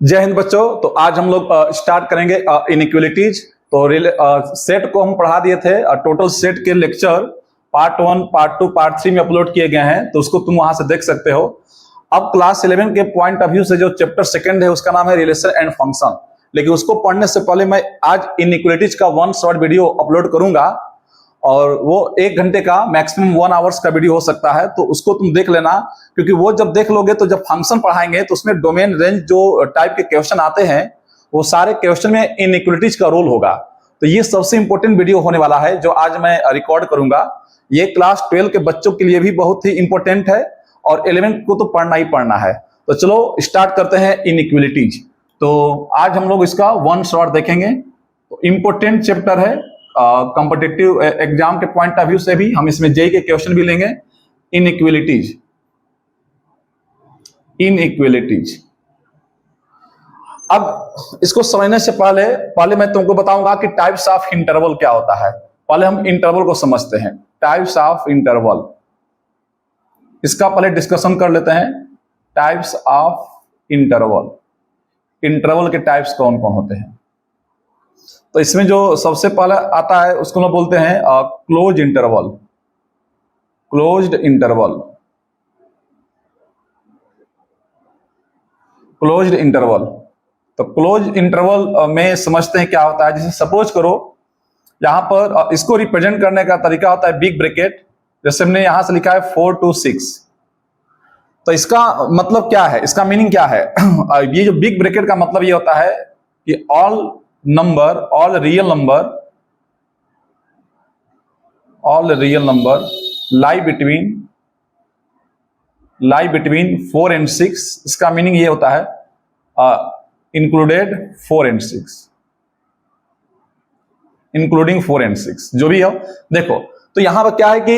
जय हिंद बच्चों। तो आज हम लोग स्टार्ट करेंगे इनइक्वालिटीज। तो सेट को हम पढ़ा दिए थे। टोटल सेट के लेक्चर पार्ट 1, पार्ट 2, पार्ट 3 में अपलोड किए गए हैं, तो उसको तुम वहां से देख सकते हो। अब क्लास 11 के पॉइंट ऑफ व्यू से जो चैप्टर सेकंड है उसका नाम है रिलेशन एंड फंक्शन। लेकिन उसको पढ़ने से पहले मैं आज इनइक्वालिटीज का 1 शॉर्ट वीडियो अपलोड करूंगा, और वो 1 घंटे का मैक्सिमम 1 आवर्स का वीडियो हो सकता है। तो उसको तुम देख लेना, क्योंकि वो जब देख लोगे तो जब फंक्शन पढ़ाएंगे तो उसमें डोमेन रेंज जो टाइप के क्वेश्चन आते हैं वो सारे क्वेश्चन में इनइक्वालिटीज का रोल होगा। तो ये सबसे इंपॉर्टेंट वीडियो होने वाला है जो आज मैं रिकॉर्ड करूंगा। ये क्लास 12 के बच्चों के लिए भी बहुत ही इंपॉर्टेंट है, और 11 को तो पढ़ना ही पढ़ना है। तो चलो स्टार्ट करते हैं इनइक्वालिटीज। तो आज हम लोग इसका 1 शॉर्ट देखेंगे। तो इंपॉर्टेंट चैप्टर है, कॉम्पिटिटिव एग्जाम के पॉइंट ऑफ व्यू से भी हम इसमें जेई के क्वेश्चन भी लेंगे। इनइक्वालिटीज अब इसको समझने से पहले मैं तुमको बताऊंगा कि टाइप्स ऑफ इंटरवल क्या होता है। पहले हम इंटरवल को समझते हैं। टाइप्स ऑफ इंटरवल, इसका पहले डिस्कशन कर लेते हैं। टाइप्स ऑफ इंटरवल, इंटरवल के टाइप्स कौन कौन होते हैं। तो इसमें जो सबसे पहले आता है उसको हम बोलते हैं close interval. Closed interval, closed interval. तो क्लोज इंटरवल में समझते हैं क्या होता है। जैसे सपोज करो यहां पर इसको रिप्रेजेंट करने का तरीका होता है बिग ब्रैकेट। जैसे हमने यहां से लिखा है 4 to 6, तो इसका मतलब क्या है, इसका मीनिंग क्या है। ये जो बिग ब्रैकेट का मतलब ये होता है कि all real number lie between 4 and 6। इसका मीनिंग ये होता है इंक्लूडेड 4 and 6, इंक्लूडिंग 4 and 6 जो भी हो। देखो तो यहां पर क्या है कि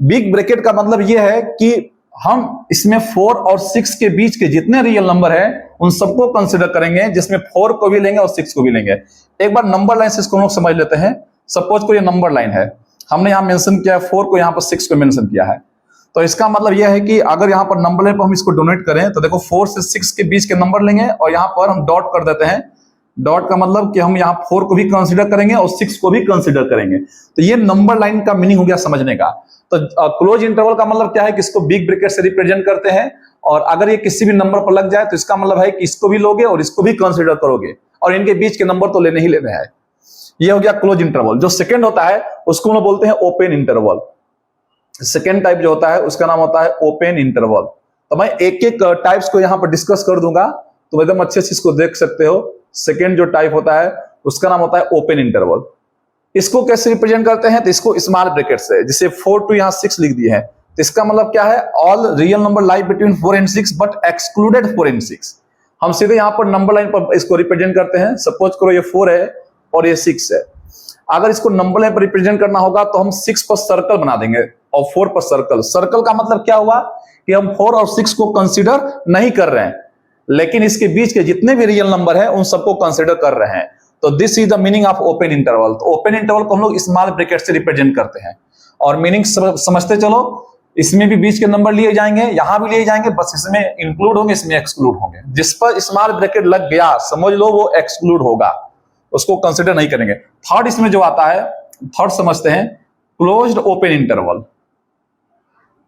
बिग ब्रैकेट का मतलब ये है कि हम इसमें 4 और 6 के बीच के जितने रियल नंबर है उन सबको कंसिडर करेंगे, जिसमें 4 को भी लेंगे और 6 को भी लेंगे। एक बार नंबर लाइन से इसको हम लोग समझ लेते हैं। सपोज को ये नंबर लाइन है, हमने यहां मेंशन किया है 4 को, यहां पर 6 को मेंशन किया है। तो इसका मतलब यह है कि अगर यहां पर नंबर लाइन पर हम इसको डोनेट करें तो देखो 4 से 6 के बीच के नंबर लेंगे, और यहां पर हम डॉट कर देते हैं। डॉट का मतलब कि हम यहाँ 4 को भी कंसीडर करेंगे और 6 को भी कंसीडर करेंगे। तो ये नंबर लाइन का मीनिंग हो गया समझने का। तो क्लोज इंटरवल का मतलब क्या है कि इसको बिग ब्रैकेट से रिप्रेजेंट करते हैं, और अगर ये किसी भी नंबर पर लग जाए तो इसका मतलब है कि इसको भी लोगे और इसको भी कंसीडर करोगे, और इनके बीच के नंबर तो लेने ही लेने हैं। ये हो गया क्लोज इंटरवल। जो सेकंड होता है उसको हम बोलते हैं ओपन इंटरवल। सेकंड टाइप जो होता है उसका नाम होता है ओपन इंटरवल। तो मैं एक एक टाइप्स को यहां पर डिस्कस कर दूंगा, तो एकदम अच्छे से इसको देख सकते हो। सेकेंड जो टाइप होता है उसका नाम होता है ओपन इंटरवल। इसको कैसे रिप्रेजेंट करते हैं, तो इसको स्मॉल ब्रैकेट से, जैसे 4 to यहां 6 लिख दिए हैं, तो इसका मतलब क्या है, all real number lie between 4 and 6 but excluded 4 and 6। हम सीधे यहां पर नंबर लाइन पर इसको रिप्रेजेंट करते हैं। सपोज करो ये 4 है और ये 6 है। अगर इसको नंबर लाइन पर रिप्रेजेंट करना होगा तो हम 6 पर सर्कल बना देंगे और 4 पर सर्कल। सर्कल का मतलब क्या हुआ कि हम 4 और 6 को कंसिडर नहीं कर रहे हैं, लेकिन इसके बीच के जितने भी रियल नंबर हैं उन सबको कंसीडर कर रहे हैं। तो this is the meaning of open interval. तो ओपन इंटरवल को हम लोग स्मॉल ब्रैकेट से रिप्रेजेंट करते हैं। और मीनिंग समझते चलो, इसमें भी बीच के नंबर लिए जाएंगे, यहां भी लिए जाएंगे, बस इसमें इंक्लूड होंगे, इसमें एक्सक्लूड होंगे। जिस पर स्मॉल ब्रैकेट लग गया समझ लो वो एक्सक्लूड होगा, उसको कंसिडर नहीं करेंगे। थर्ड इसमें जो आता है, थर्ड समझते हैं closed open interval.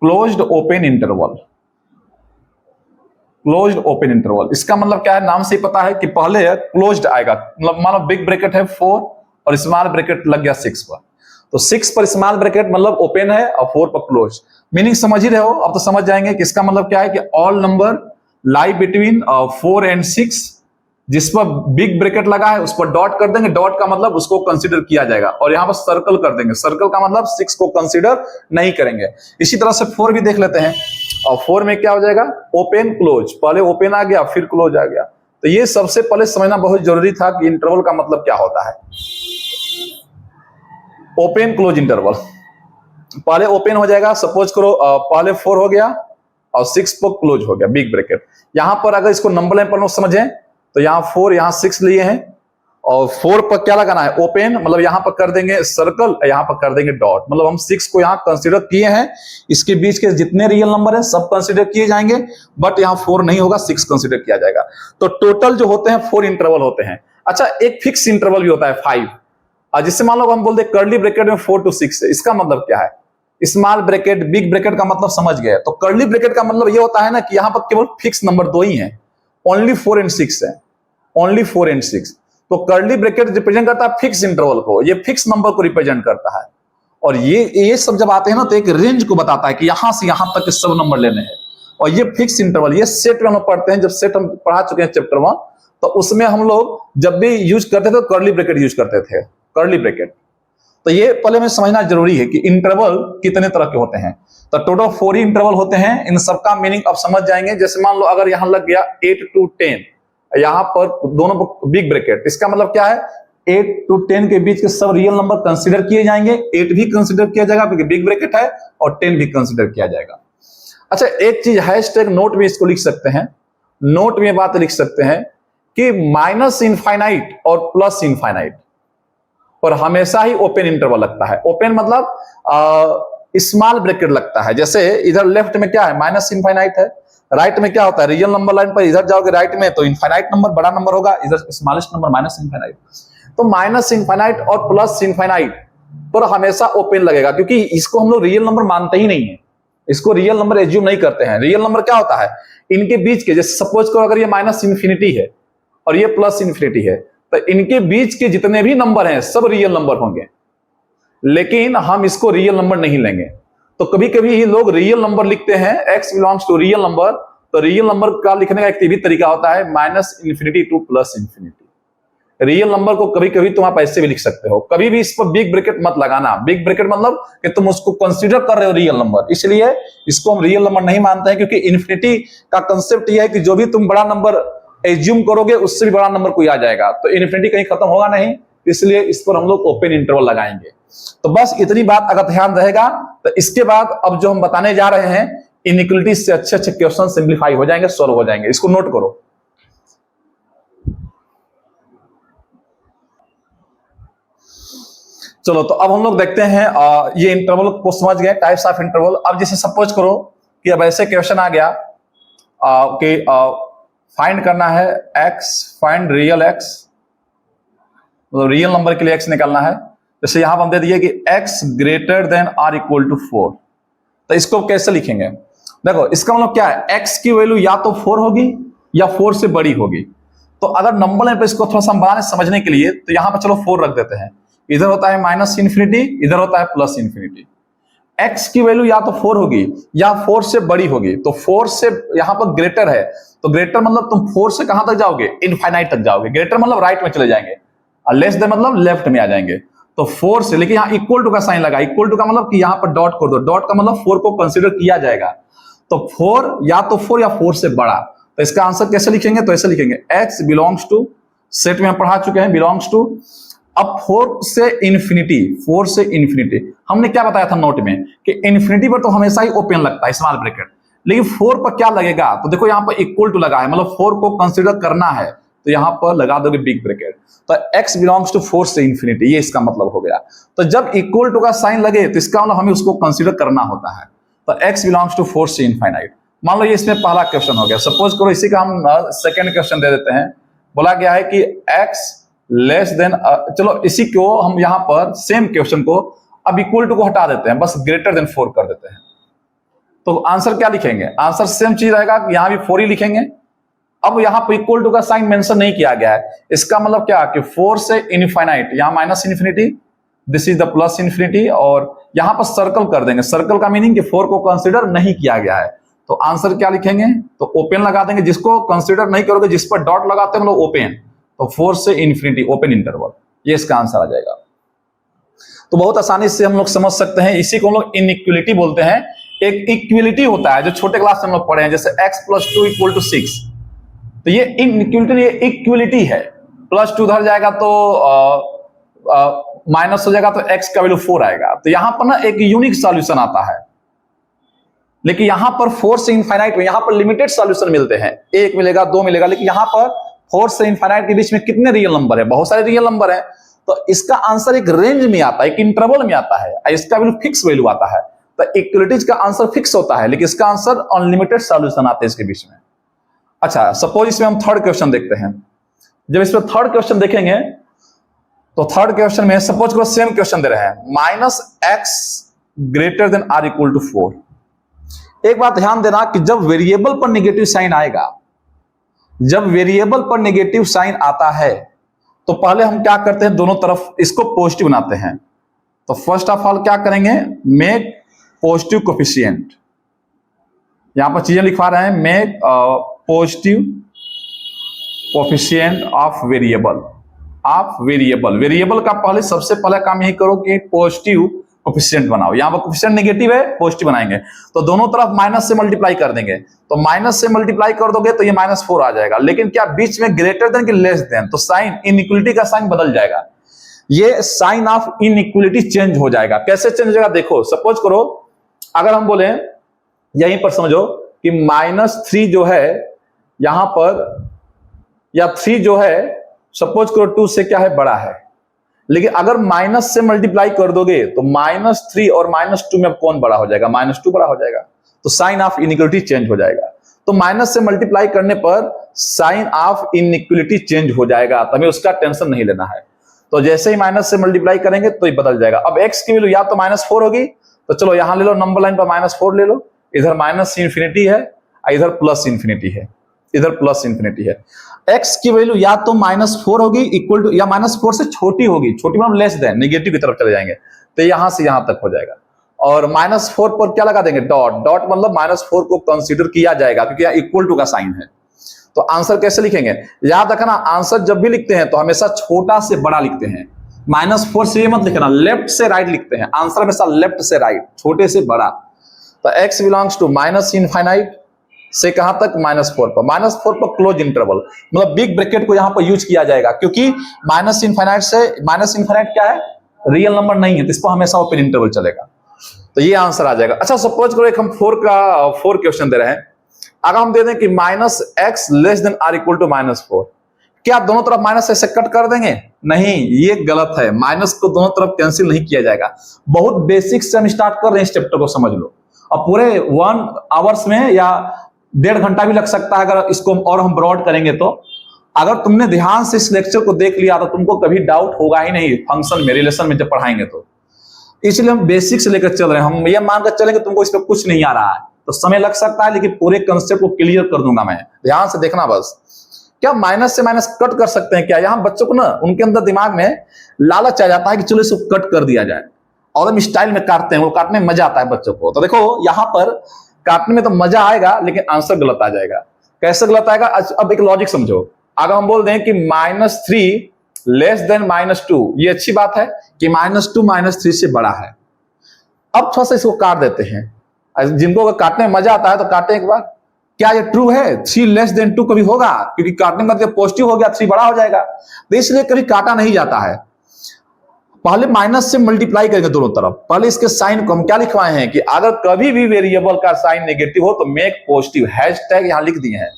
Closed open interval, closed open interval, इसका मतलब क्या है, नाम से ही पता है कि पहले क्लोज्ड आएगा। मतलब मान लो बिग ब्रैकेट है 4 और स्मॉल ब्रैकेट लग गया 6 पर, तो 6 पर स्मॉल ब्रैकेट मतलब ओपन है और 4 पर क्लोज। मीनिंग समझ ही रहे हो, अब तो समझ जाएंगे कि इसका मतलब क्या है कि all number lie between 4 and 6, जिस पर बिग ब्रैकेट लगा है उस पर डॉट कर देंगे। डॉट का मतलब उसको कंसीडर किया जाएगा, और यहां पर सर्कल कर देंगे। सर्कल का मतलब 6 को कंसीडर नहीं करेंगे। इसी तरह से 4 भी देख लेते हैं, और 4 में क्या हो जाएगा, ओपन क्लोज। पहले ओपन आ गया फिर क्लोज आ गया। तो ये सबसे पहले समझना बहुत जरूरी था कि इंटरवल का मतलब क्या होता है। ओपन क्लोज इंटरवल, पहले ओपन हो जाएगा। सपोज करो पहले 4 हो गया और 6 पर क्लोज हो गया बिग ब्रैकेट। यहां पर अगर इसको नंबर लाइन पर समझें तो यहां 4 यहां 6 लिए हैं, और 4 पर क्या लगाना है, ओपन, मतलब यहां पर कर देंगे सर्कल, यहां पर कर देंगे डॉट, मतलब हम 6 को यहां कंसीडर किए हैं, इसके बीच के जितने रियल नंबर है सब कंसीडर किए जाएंगे, बट यहां 4 नहीं होगा, 6 कंसीडर किया जाएगा। तो टोटल जो होते हैं 4 इंटरवल होते हैं। अच्छा, एक फिक्स इंटरवल भी होता है 5, और जिससे मान लो हम बोलते हैं कर्ली ब्रैकेट में 4 to 6 है, इसका मतलब क्या है, स्मॉल ब्रैकेट बिग ब्रैकेट का मतलब समझ गए। तो कर्ली ब्रैकेट का मतलब ये होता है ना कि यहां पर केवल फिक्स नंबर 2 ही है, ओनली 4 and 6 है, ओनली 4 and 6। तो कर्ली ब्रैकेट रिप्रेजेंट करता है फिक्स इंटरवल को, ये फिक्स नंबर को रिप्रेजेंट करता है। और ये सब जब आते हैं ना तो एक रेंज को बताता है कि यहां से यहां तक के सब नंबर लेने हैं। और ये फिक्स इंटरवल, ये सेट में हम पढ़ते हैं, जब सेट हम पढ़ा चुके हैं चैप्टर 1, तो उसमें हम लोग जब भी यूज करते थे कर्ली ब्रैकेट यूज करते थे, कर्ली ब्रैकेट। तो ये पहले में समझना जरूरी है कि इंटरवल कितने तरह के होते हैं। तो टोटल 4 ही इंटरवल होते हैं, इन सबका मीनिंग अब समझ जाएंगे। जैसे मान लो अगर यहां लग गया 8 to 10, यहां पर दोनों बिग ब्रैकेट, इसका मतलब क्या है, 8 to 10 के बीच के सब रियल नंबर कंसीडर किए जाएंगे, 8 भी कंसीडर किया जाएगा क्योंकि बिग ब्रैकेट है, और 10 भी कंसीडर किया जाएगा। अच्छा, एक चीज हैशटैग नोट में इसको लिख सकते हैं, नोट में बात लिख सकते हैं कि माइनस इनफाइनाइट और प्लस इनफाइनाइट पर हमेशा ही ओपन इंटरवल लगता है। ओपन मतलब स्मॉल ब्रैकेट लगता है। जैसे इधर लेफ्ट में क्या है, माइनस इनफाइनाइट है, राइट में क्या होता है, रियल नंबर लाइन पर इधर जाओगे राइट में तो इनफाइनाइट नंबर बड़ा नंबर होगा, इधर स्मॉलेस्ट नंबर माइनस इनफाइनाइट। तो माइनस इनफाइनाइट और प्लस इनफाइनाइट पर हमेशा ओपन लगेगा, क्योंकि इसको हम लोग रियल नंबर मानते ही नहीं है, इसको रियल नंबर एज्यूम नहीं करते हैं। रियल नंबर क्या होता है, इनके बीच के, जैसे सपोज करो अगर ये माइनस इन्फिनिटी है और ये प्लस इन्फिनिटी है, तो इनके बीच के जितने भी नंबर हैं सब रियल नंबर होंगे, लेकिन हम इसको रियल नंबर नहीं लेंगे। तो कभी कभी ही लोग रियल नंबर लिखते हैं, x belongs to real number, तो रियल नंबर का लिखने का एक भी तरीका होता है minus infinity to plus infinity. Real number को कभी कभी तुम आप ऐसे भी लिख सकते हो, कभी भी इस पर बिग ब्रैकेट मत लगाना। बिग ब्रैकेट मतलब कि तुम उसको कंसीडर कर रहे हो रियल नंबर, इसलिए इसको हम रियल नंबर नहीं मानते हैं, क्योंकि इन्फिनिटी का कंसेप्ट यह है कि जो भी तुम बड़ा नंबर एज्यूम करोगे उससे भी बड़ा नंबर कोई आ जाएगा, तो इन्फिनिटी कहीं खत्म होगा नहीं, इसलिए इस पर हम लोग ओपन इंटरवल लगाएंगे। तो बस इतनी बात अगर ध्यान रहेगा तो इसके बाद अब जो हम बताने जा रहे हैं इनइक्वालिटी से अच्छे अच्छे क्वेश्चन सिंप्लीफाई हो जाएंगे, सॉल्व हो जाएंगे, इसको नोट करो। चलो, तो अब हम लोग देखते हैं ये इंटरवल को समझ गए, टाइप्स ऑफ इंटरवल। अब जैसे सपोज करो कि अब ऐसे क्वेश्चन आ गया कि फाइंड करना है x, फाइंड रियल x, मतलब रियल नंबर के लिए x निकालना है। जैसे यहां पर हम दे दिए कि x greater than or equal to 4, तो इसको कैसे लिखेंगे, देखो इसका मतलब क्या है, x की वैल्यू या तो 4 होगी या 4 से बड़ी होगी। तो अगर नंबर लाइन पर इसको थोड़ा सा हम बनाने समझने के लिए, तो यहां पर चलो 4 रख देते हैं, इधर होता है माइनस इन्फिनिटी, इधर होता है प्लस इन्फिनिटी। x की वैल्यू या तो 4 होगी या 4 से बड़ी होगी, तो 4 से यहां पर ग्रेटर है, तो ग्रेटर मतलब तुम 4 से कहां तक जाओगे, इनफाइनाइट तक जाओगे। ग्रेटर मतलब राइट में चले जाएंगे, और लेस देन मतलब लेफ्ट में आ जाएंगे। तो 4 से, लेकिन यहां इक्वल टू का साइन लगा, इक्वल टू का मतलब कि यहां पर डॉट कर दो, डॉट का मतलब 4 को कंसीडर किया जाएगा। तो 4 या तो 4 या 4 से बड़ा, तो इसका आंसर कैसे लिखेंगे, तो ऐसे लिखेंगे x बिलोंग्स टू, सेट में हम पढ़ा चुके हैं, बिलोंग्स टू, अब 4 से इन्फिनिटी, 4 से इन्फिनिटी हमने क्या बताया था नोट में कि इन्फिनिटी पर तो हमेशा ही ओपन लगता है स्मॉल ब्रैकेट, लेकिन 4 पर क्या लगेगा, तो देखो यहां पर इक्वल टू लगा है, मतलब 4 को कंसीडर करना है, तो यहां पर लगा दोगे बिग ब्रैकेट। तो x बिलोंग्स टू 4 से इन्फिनिटी, ये इसका मतलब हो गया। तो जब इक्वल टू का साइन लगे तो इसका मतलब हमें उसको कंसीडर करना होता है। तो x बिलोंग्स टू 4 से इनफाइनाइट, मान लो ये इसमें पहला क्वेश्चन हो गया। सपोज करो इसी का हम सेकंड क्वेश्चन दे देते हैं। बोला गया है कि x लेस देन, चलो इसी को हम यहां पर सेम क्वेश्चन को अब इक्वल टू को हटा देते हैं, बस ग्रेटर देन 4 कर देते हैं। तो आंसर क्या लिखेंगे, आंसर सेम चीज रहेगा, यहां भी 4 ही लिखेंगे। अब यहां पर इक्वल टू का साइन मेंशन नहीं किया गया है, इसका मतलब क्या कि 4 से इनफाइनाइट, यहां minus infinity, this is the plus infinity, और यहां पर सर्कल कर देंगे। सर्कल का मीनिंग कि 4 को कंसीडर नहीं किया गया है, तो आंसर क्या लिखेंगे, तो ओपन लगा देंगे, जिसको कंसीडर नहीं करोगे, जिस पर डॉट लगाते हैं हम लोग ओपन, तो 4 से इन्फिनिटी ओपन इंटरवल, ये इसका आंसर आ जाएगा। तो बहुत आसानी से हम लोग समझ सकते हैं, इसी को हम लोग इनइक्वालिटी बोलते हैं। एक इक्वलिटी होता है जो छोटे क्लास में हम लोग पढ़े हैं, जैसे x + 2 = 6, तो ये इनइक्वालिटी, ये इक्वलिटी है। +2 उधर जाएगा तो माइनस हो जाएगा, तो x का वैल्यू 4 आएगा। तो यहां पर ना एक यूनिक सॉल्यूशन आता है, लेकिन यहां पर 4 से इनफाइनाइट में यहां पर लिमिटेड सॉल्यूशन मिलते हैं, 1 मिलेगा, 2 मिलेगा, लेकिन यहां पर 4 से इनफाइनाइट के बीच में कितने रियल नंबर है? बहुत सारे रियल नंबर है। तो इसका आंसर एक रेंज में आता है, एक इंटरवल में आता है, इसका वैल्यू फिक्स वैल्यू आता है। तो इक्वलिटीज का आंसर फिक्स होता है, लेकिन इसका आंसर अनलिमिटेड सॉल्यूशन आते हैं इसके बीच में। अच्छा, सपोज इसमें हम थर्ड क्वेश्चन देखते हैं। जब इसमें थर्ड क्वेश्चन देखेंगे तो थर्ड क्वेश्चन में सपोज करो सेम क्वेश्चन दे रहे हैं, -x greater than or equal to 4। एक बात ध्यान देना कि जब वेरिएबल पर नेगेटिव साइन आएगा, जब वेरिएबल पर नेगेटिव साइन आता है तो पहले हम क्या करते हैं, दोनों तरफ इसको पॉजिटिव बनाते हैं। तो फर्स्ट ऑफ ऑल क्या करेंगे, मेक पॉजिटिव कोफिशिएंट। यहां पर चीजें लिखवा रहे हैं, make positive coefficient of variable, variable का पहले सबसे पहले काम यही करो कि पॉजिटिव कोफिशिएंट बनाओ। यहां पर कोफिशिएंट नेगेटिव है, पॉजिटिव बनाएंगे तो दोनों तरफ माइनस से मल्टीप्लाई कर देंगे। तो माइनस से मल्टीप्लाई कर दोगे तो ये -4 आ जाएगा, लेकिन क्या बीच में ग्रेटर देन कि लेस देन, तो साइन इनइक्वलिटी का साइन बदल जाएगा, ये साइन ऑफ इनइक्वलिटी चेंज हो जाएगा। कैसे चेंज हो जाएगा देखो, सपोज करो अगर हम बोले यहीं पर समझो कि -3 जो है यहां पर, या 3 जो है सपोज करो 2 से क्या है बड़ा है, लेकिन अगर माइनस से मल्टीप्लाई कर दोगे तो -3 और -2 में कौन बड़ा हो जाएगा, -2 बड़ा हो जाएगा। तो साइन ऑफ इनइक्वलिटी चेंज हो जाएगा। तो माइनस से मल्टीप्लाई करने पर साइन ऑफ इनइक्वलिटी चेंज हो जाएगा, तो हमें उसका टेंशन नहीं लेना है। तो जैसे ही माइनस से मल्टीप्लाई करेंगे तो ये बदल जाएगा। अब x की वैल्यू या तो -4 होगी, तो चलो यहां ले लो, नंबर लाइन पर -4 ले लो, इधर -∞ है, इधर +∞ है, इधर +∞ है। x की वैल्यू या तो -4 होगी इक्वल टू, या -4 से छोटी होगी, छोटी मतलब लेस देन, नेगेटिव की तरफ चले जाएंगे, तो यहां से यहां तक हो जाएगा। और -4 पर क्या लगा देंगे, डॉट, डॉट मतलब -4 को कंसीडर किया जाएगा क्योंकि यहां इक्वल टू का साइन है। तो आंसर कैसे लिखेंगे, याद रखना आंसर जब भी लिखते हैं तो हमेशा छोटा से बड़ा लिखते हैं। -4 से ये मत लिखना, लेफ्ट से राइट लिखते हैं, आंसर हमेशा लेफ्ट से राइट, छोटे से बड़ा। तो x बिलोंग्स टू -∞ से कहां तक, -4 पर। -4 पर क्लोज इंटरवल मतलब बिग ब्रैकेट को यहां पर यूज किया जाएगा, क्योंकि -∞ से -∞ क्या है, रियल नंबर नहीं है, तो इस पर हमेशा ओपन इंटरवल चलेगा। तो ये आंसर आ जाएगा। अच्छा, सपोज करो एक हम 4 क्वेश्चन दे रहे हैं, अगर हम दे दें कि -x less than or equal to -4, क्या दोनों तरफ माइनस ऐसे कट कर देंगे, नहीं, ये गलत है। माइनस को दोनों तरफ कैंसिल नहीं किया जाएगा। बहुत बेसिक से हम स्टार्ट कर रहे हैं, इस चैप्टर को समझ लो, और पूरे 1 आवर्स में या 1.5 घंटा भी लग सकता है अगर इसको और हम ब्रॉड करेंगे तो। अगर तुमने ध्यान से इस लेक्चर को देख लिया तो तुमको कभी डाउट होगा ही नहीं फंक्शन में, रिलेशन में जब पढ़ाएंगे तो। इसलिए हम बेसिक से लेकर चल रहे हैं, हम ये मानकर चलेंगे तुमको इस पर कुछ नहीं आ रहा है तो समय लग सकता है, लेकिन पूरे कंसेप्ट को क्लियर कर दूंगा मैं, ध्यान से देखना बस। क्या माइनस से माइनस कट कर सकते हैं क्या? यहाँ बच्चों को ना उनके अंदर दिमाग में लालच आ जाता है कि चलो इसको कट कर दिया जाए, और हम स्टाइल में काटते हैं, वो काटने में मजा आता है बच्चों को। तो देखो यहाँ पर काटने में तो मजा आएगा, लेकिन आंसर गलत आ जाएगा। कैसे गलत आएगा? अब एक लॉजिक समझो। अगर हम बोल दें कि -3 लेस देन -2, ये अच्छी बात है कि -2 -3 से बड़ा है। अब थोड़ा सा इसको काट देते हैं, जिनको अगर काटने में मजा आता है तो काटे एक बार। क्या ये ट्रू है? 3 लेस देन 2 कभी होगा? क्योंकि काटने का जब पॉजिटिव हो गया 3 बड़ा हो जाएगा, तो इसलिए कभी काटा नहीं जाता है। पहले माइनस से मल्टीप्लाई करेंगे दोनों तरफ। पहले इसके साइन को हम क्या लिखवाए हैं कि अगर कभी भी वेरिएबल का साइन नेगेटिव हो तो मेक पॉजिटिव, हैशटैग यहां लिख दिए हैं।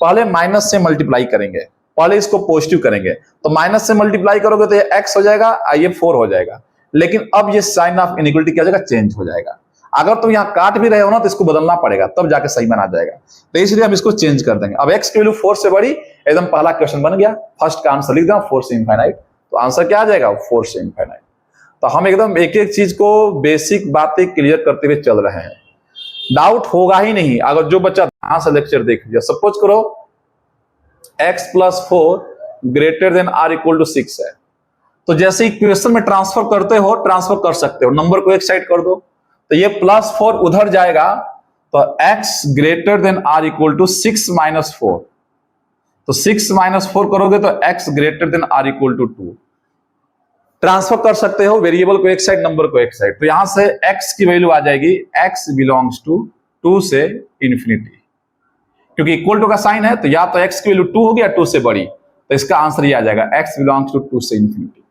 पहले माइनस से मल्टीप्लाई करेंगे, पहले इसको पॉजिटिव करेंगे, तो माइनस से मल्टीप्लाई करोगे तो ये x हो जाएगा, ये 4 हो जाएगा। लेकिन अब ये साइन ऑफ इनइक्वलिटी क्या हो जाएगा? चेंज हो जाएगा। अगर तुम यहां काट भी रहे हो ना तो इसको बदलना पड़ेगा, तब जाके सही बना जाएगा। तो इसलिए हम इसको चेंज कर देंगे। अब x की वैल्यू 4 से बड़ी, एकदम पहला क्वेश्चन बन गया, फर्स्ट का आंसर लिख देना 4 से इनफाइनाइट। तो आंसर क्या आ जाएगा? 4 से इनफाइनाइट। तो हम एकदम एक एक चीज को बेसिक बातें क्लियर करते हुए चल रहे हैं, डाउट होगा ही नहीं अगर जो बच्चा ध्यान से लेक्चर देख लिया। सपोज करो x + 4 greater than or equal to 6 है, तो जैसे इक्वेशन में ट्रांसफर करते हो, ट्रांसफर कर सकते हो, नंबर को एक साइड कर दो, तो ये +4 उधर जाएगा, तो x greater than or equal to 6 - 4, तो 6 - 4 करोगे तो x greater than or equal to 2। Transfer कर सकते हो वेरिएबल को एक साइड, नंबर को एक साइड, तो यहां से x की वैल्यू आ जाएगी x बिलोंग्स टू 2 से इन्फिनिटी, क्योंकि इक्वल टू का साइन है, तो या तो x की वैल्यू 2 होगी या 2 से बड़ी, तो इसका आंसर ये आ जाएगा x बिलोंग्स टू 2 से इन्फिनिटी।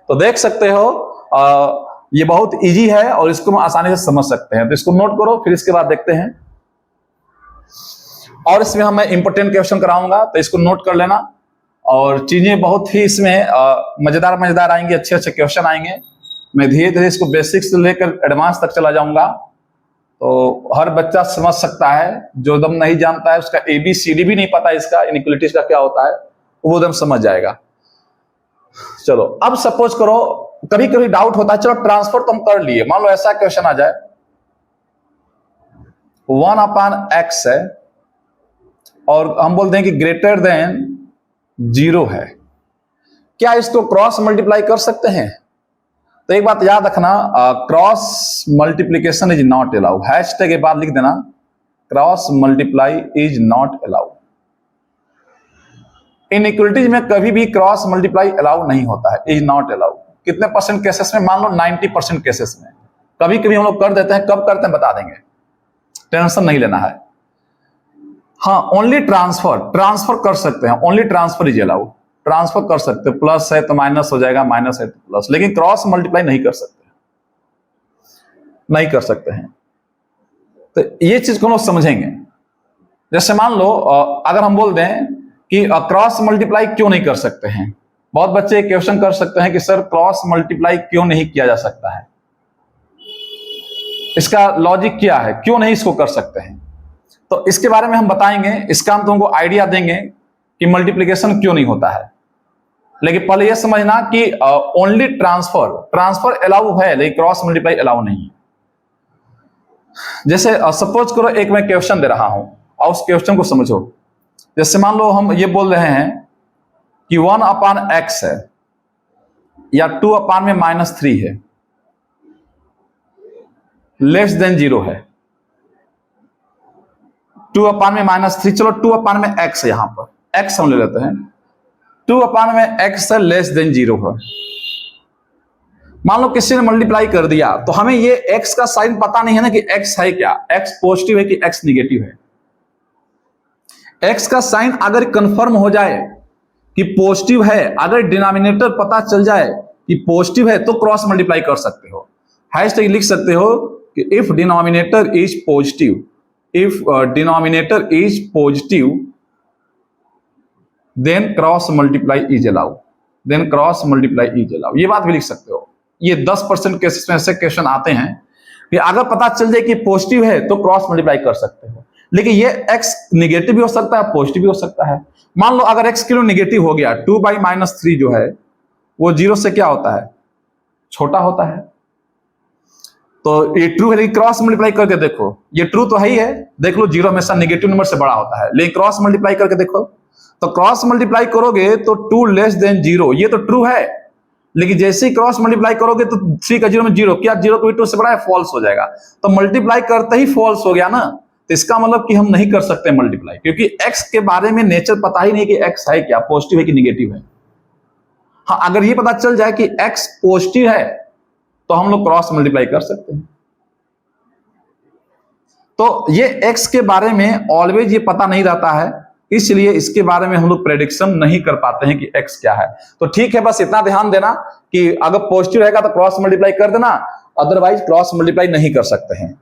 तो देख सकते हो ये बहुत इजी है और इसको हम आसानी से समझ सकते हैं। तो इसको नोट करो, फिर इसके बाद देखते हैं। और इसमें मैं इंपोर्टेंट क्वेश्चन कराऊंगा, तो इसको नोट कर लेना। और चीजें बहुत ही इसमें मजेदार आएंगे, अच्छे अच्छे क्वेश्चन आएंगे। मैं धीरे धीरे इसको बेसिक्स से लेकर एडवांस तक चला जाऊंगा, तो हर बच्चा समझ सकता है। जो एकदम नहीं जानता है, उसका ABCD भी नहीं पता इसका इनइक्वालिटीज का क्या होता है, वो एकदम समझ जाएगा। चलो अब सपोज करो, कभी कभी डाउट होता है, चलो ट्रांसफर तो हम कर लिए, मान लो ऐसा क्वेश्चन आ जाए 1/x है और हम बोलते हैं कि ग्रेटर देन 0 है, क्या इसको क्रॉस मल्टीप्लाई कर सकते हैं? तो एक बात याद रखना, cross multiplication is not allowed. Hashtag के बाद लिख देना cross multiply is not allowed. Inequalities में कभी भी क्रॉस मल्टीप्लाई अलाउ नहीं होता है, इज नॉट अलाउड। कितने परसेंट केसेस में? मान लो 90% केसेस में। कभी कभी हम लोग कर देते हैं, कब करते हैं बता देंगे, टेंशन नहीं लेना है। हाँ, ओनली ट्रांसफर कर सकते हैं, only transfer is allowed. Transfer कर सकते हैं, प्लस है तो माइनस हो जाएगा, माइनस है तो प्लस, लेकिन क्रॉस मल्टीप्लाई नहीं कर सकते, नहीं कर सकते हैं। तो ये चीज को लोग समझेंगे। जैसे मान लो अगर हम बोल दें कि क्रॉस मल्टीप्लाई क्यों नहीं कर सकते हैं, बहुत बच्चे क्वेश्चन कर सकते हैं कि सर क्रॉस मल्टीप्लाई क्यों नहीं किया जा सकता है, इसका लॉजिक क्या है, क्यों नहीं इसको कर सकते हैं? तो इसके बारे में हम बताएंगे, इसका हम तुमको आइडिया देंगे कि मल्टीप्लिकेशन क्यों नहीं होता है। लेकिन पहले यह समझना कि ओनली ट्रांसफर अलाउ है, लेकिन क्रॉस मल्टीप्लाई अलाउ नहीं है। जैसे सपोज करो एक मैं क्वेश्चन दे रहा हूं और उस क्वेश्चन को समझो। जैसे मान लो हम ये बोल रहे हैं कि 1/x है या 2/-3 है, लेस देन 0 है। 2/-3, चलो 2/x है, यहां पर x हम ले लेते हैं, 2/x है, लेस देन 0 है। मान लो किसी ने मल्टीप्लाई कर दिया, तो हमें ये x का साइन पता नहीं है ना कि x है क्या, x पॉजिटिव है कि x निगेटिव है। x का साइन अगर कंफर्म हो जाए कि पॉजिटिव है, अगर डिनोमिनेटर पता चल जाए कि पॉजिटिव है, तो क्रॉस मल्टीप्लाई कर सकते हो। हैशटैग लिख सकते हो कि if denominator is positive, if denominator is positive then cross multiply is allowed, then cross multiply is allowed. ये बात भी लिख सकते हो। ये 10% केसेस में ऐसे क्वेश्चन आते हैं कि अगर पता चल जाए कि पॉजिटिव है तो क्रॉस मल्टीप्लाई कर सकते हो। लेकिन ये x निगेटिव भी हो सकता है, पॉजिटिव भी हो सकता है। मान लो अगर x किलो निगेटिव हो गया, 2/-3 जो है वो 0 से क्या होता है, छोटा होता है। तो ये ट्रू है, लेकिन क्रॉस मल्टीप्लाई करके देखो, ये ट्रू तो है ही है, देख लो 0 हमेशा निगेटिव नंबर से बड़ा होता है, लेकिन क्रॉस मल्टीप्लाई करके देखो, तो क्रॉस मल्टीप्लाई करोगे तो 2 लेस देन 0, ये तो ट्रू है। लेकिन जैसे ही क्रॉस मल्टीप्लाई करोगे तो 3 का 0 में 0, क्या 0 तो 2 से बड़ा है, फॉल्स हो जाएगा। तो मल्टीप्लाई करते ही फॉल्स हो गया ना, तो इसका मतलब कि हम नहीं कर सकते मल्टीप्लाई, क्योंकि x के बारे में नेचर पता ही नहीं कि x है क्या, पॉजिटिव है कि निगेटिव है। हाँ, अगर ये पता चल जाए कि x पॉजिटिव है तो हम लोग क्रॉस मल्टीप्लाई कर सकते हैं। तो ये x के बारे में ऑलवेज ये पता नहीं रहता है, इसलिए इसके बारे में हम लोग प्रेडिक्शन नहीं कर पाते हैं कि x क्या है। तो ठीक है, बस इतना ध्यान देना कि अगर पॉजिटिव रहेगा तो क्रॉस मल्टीप्लाई कर देना, अदरवाइज क्रॉस मल्टीप्लाई नहीं कर सकते हैं।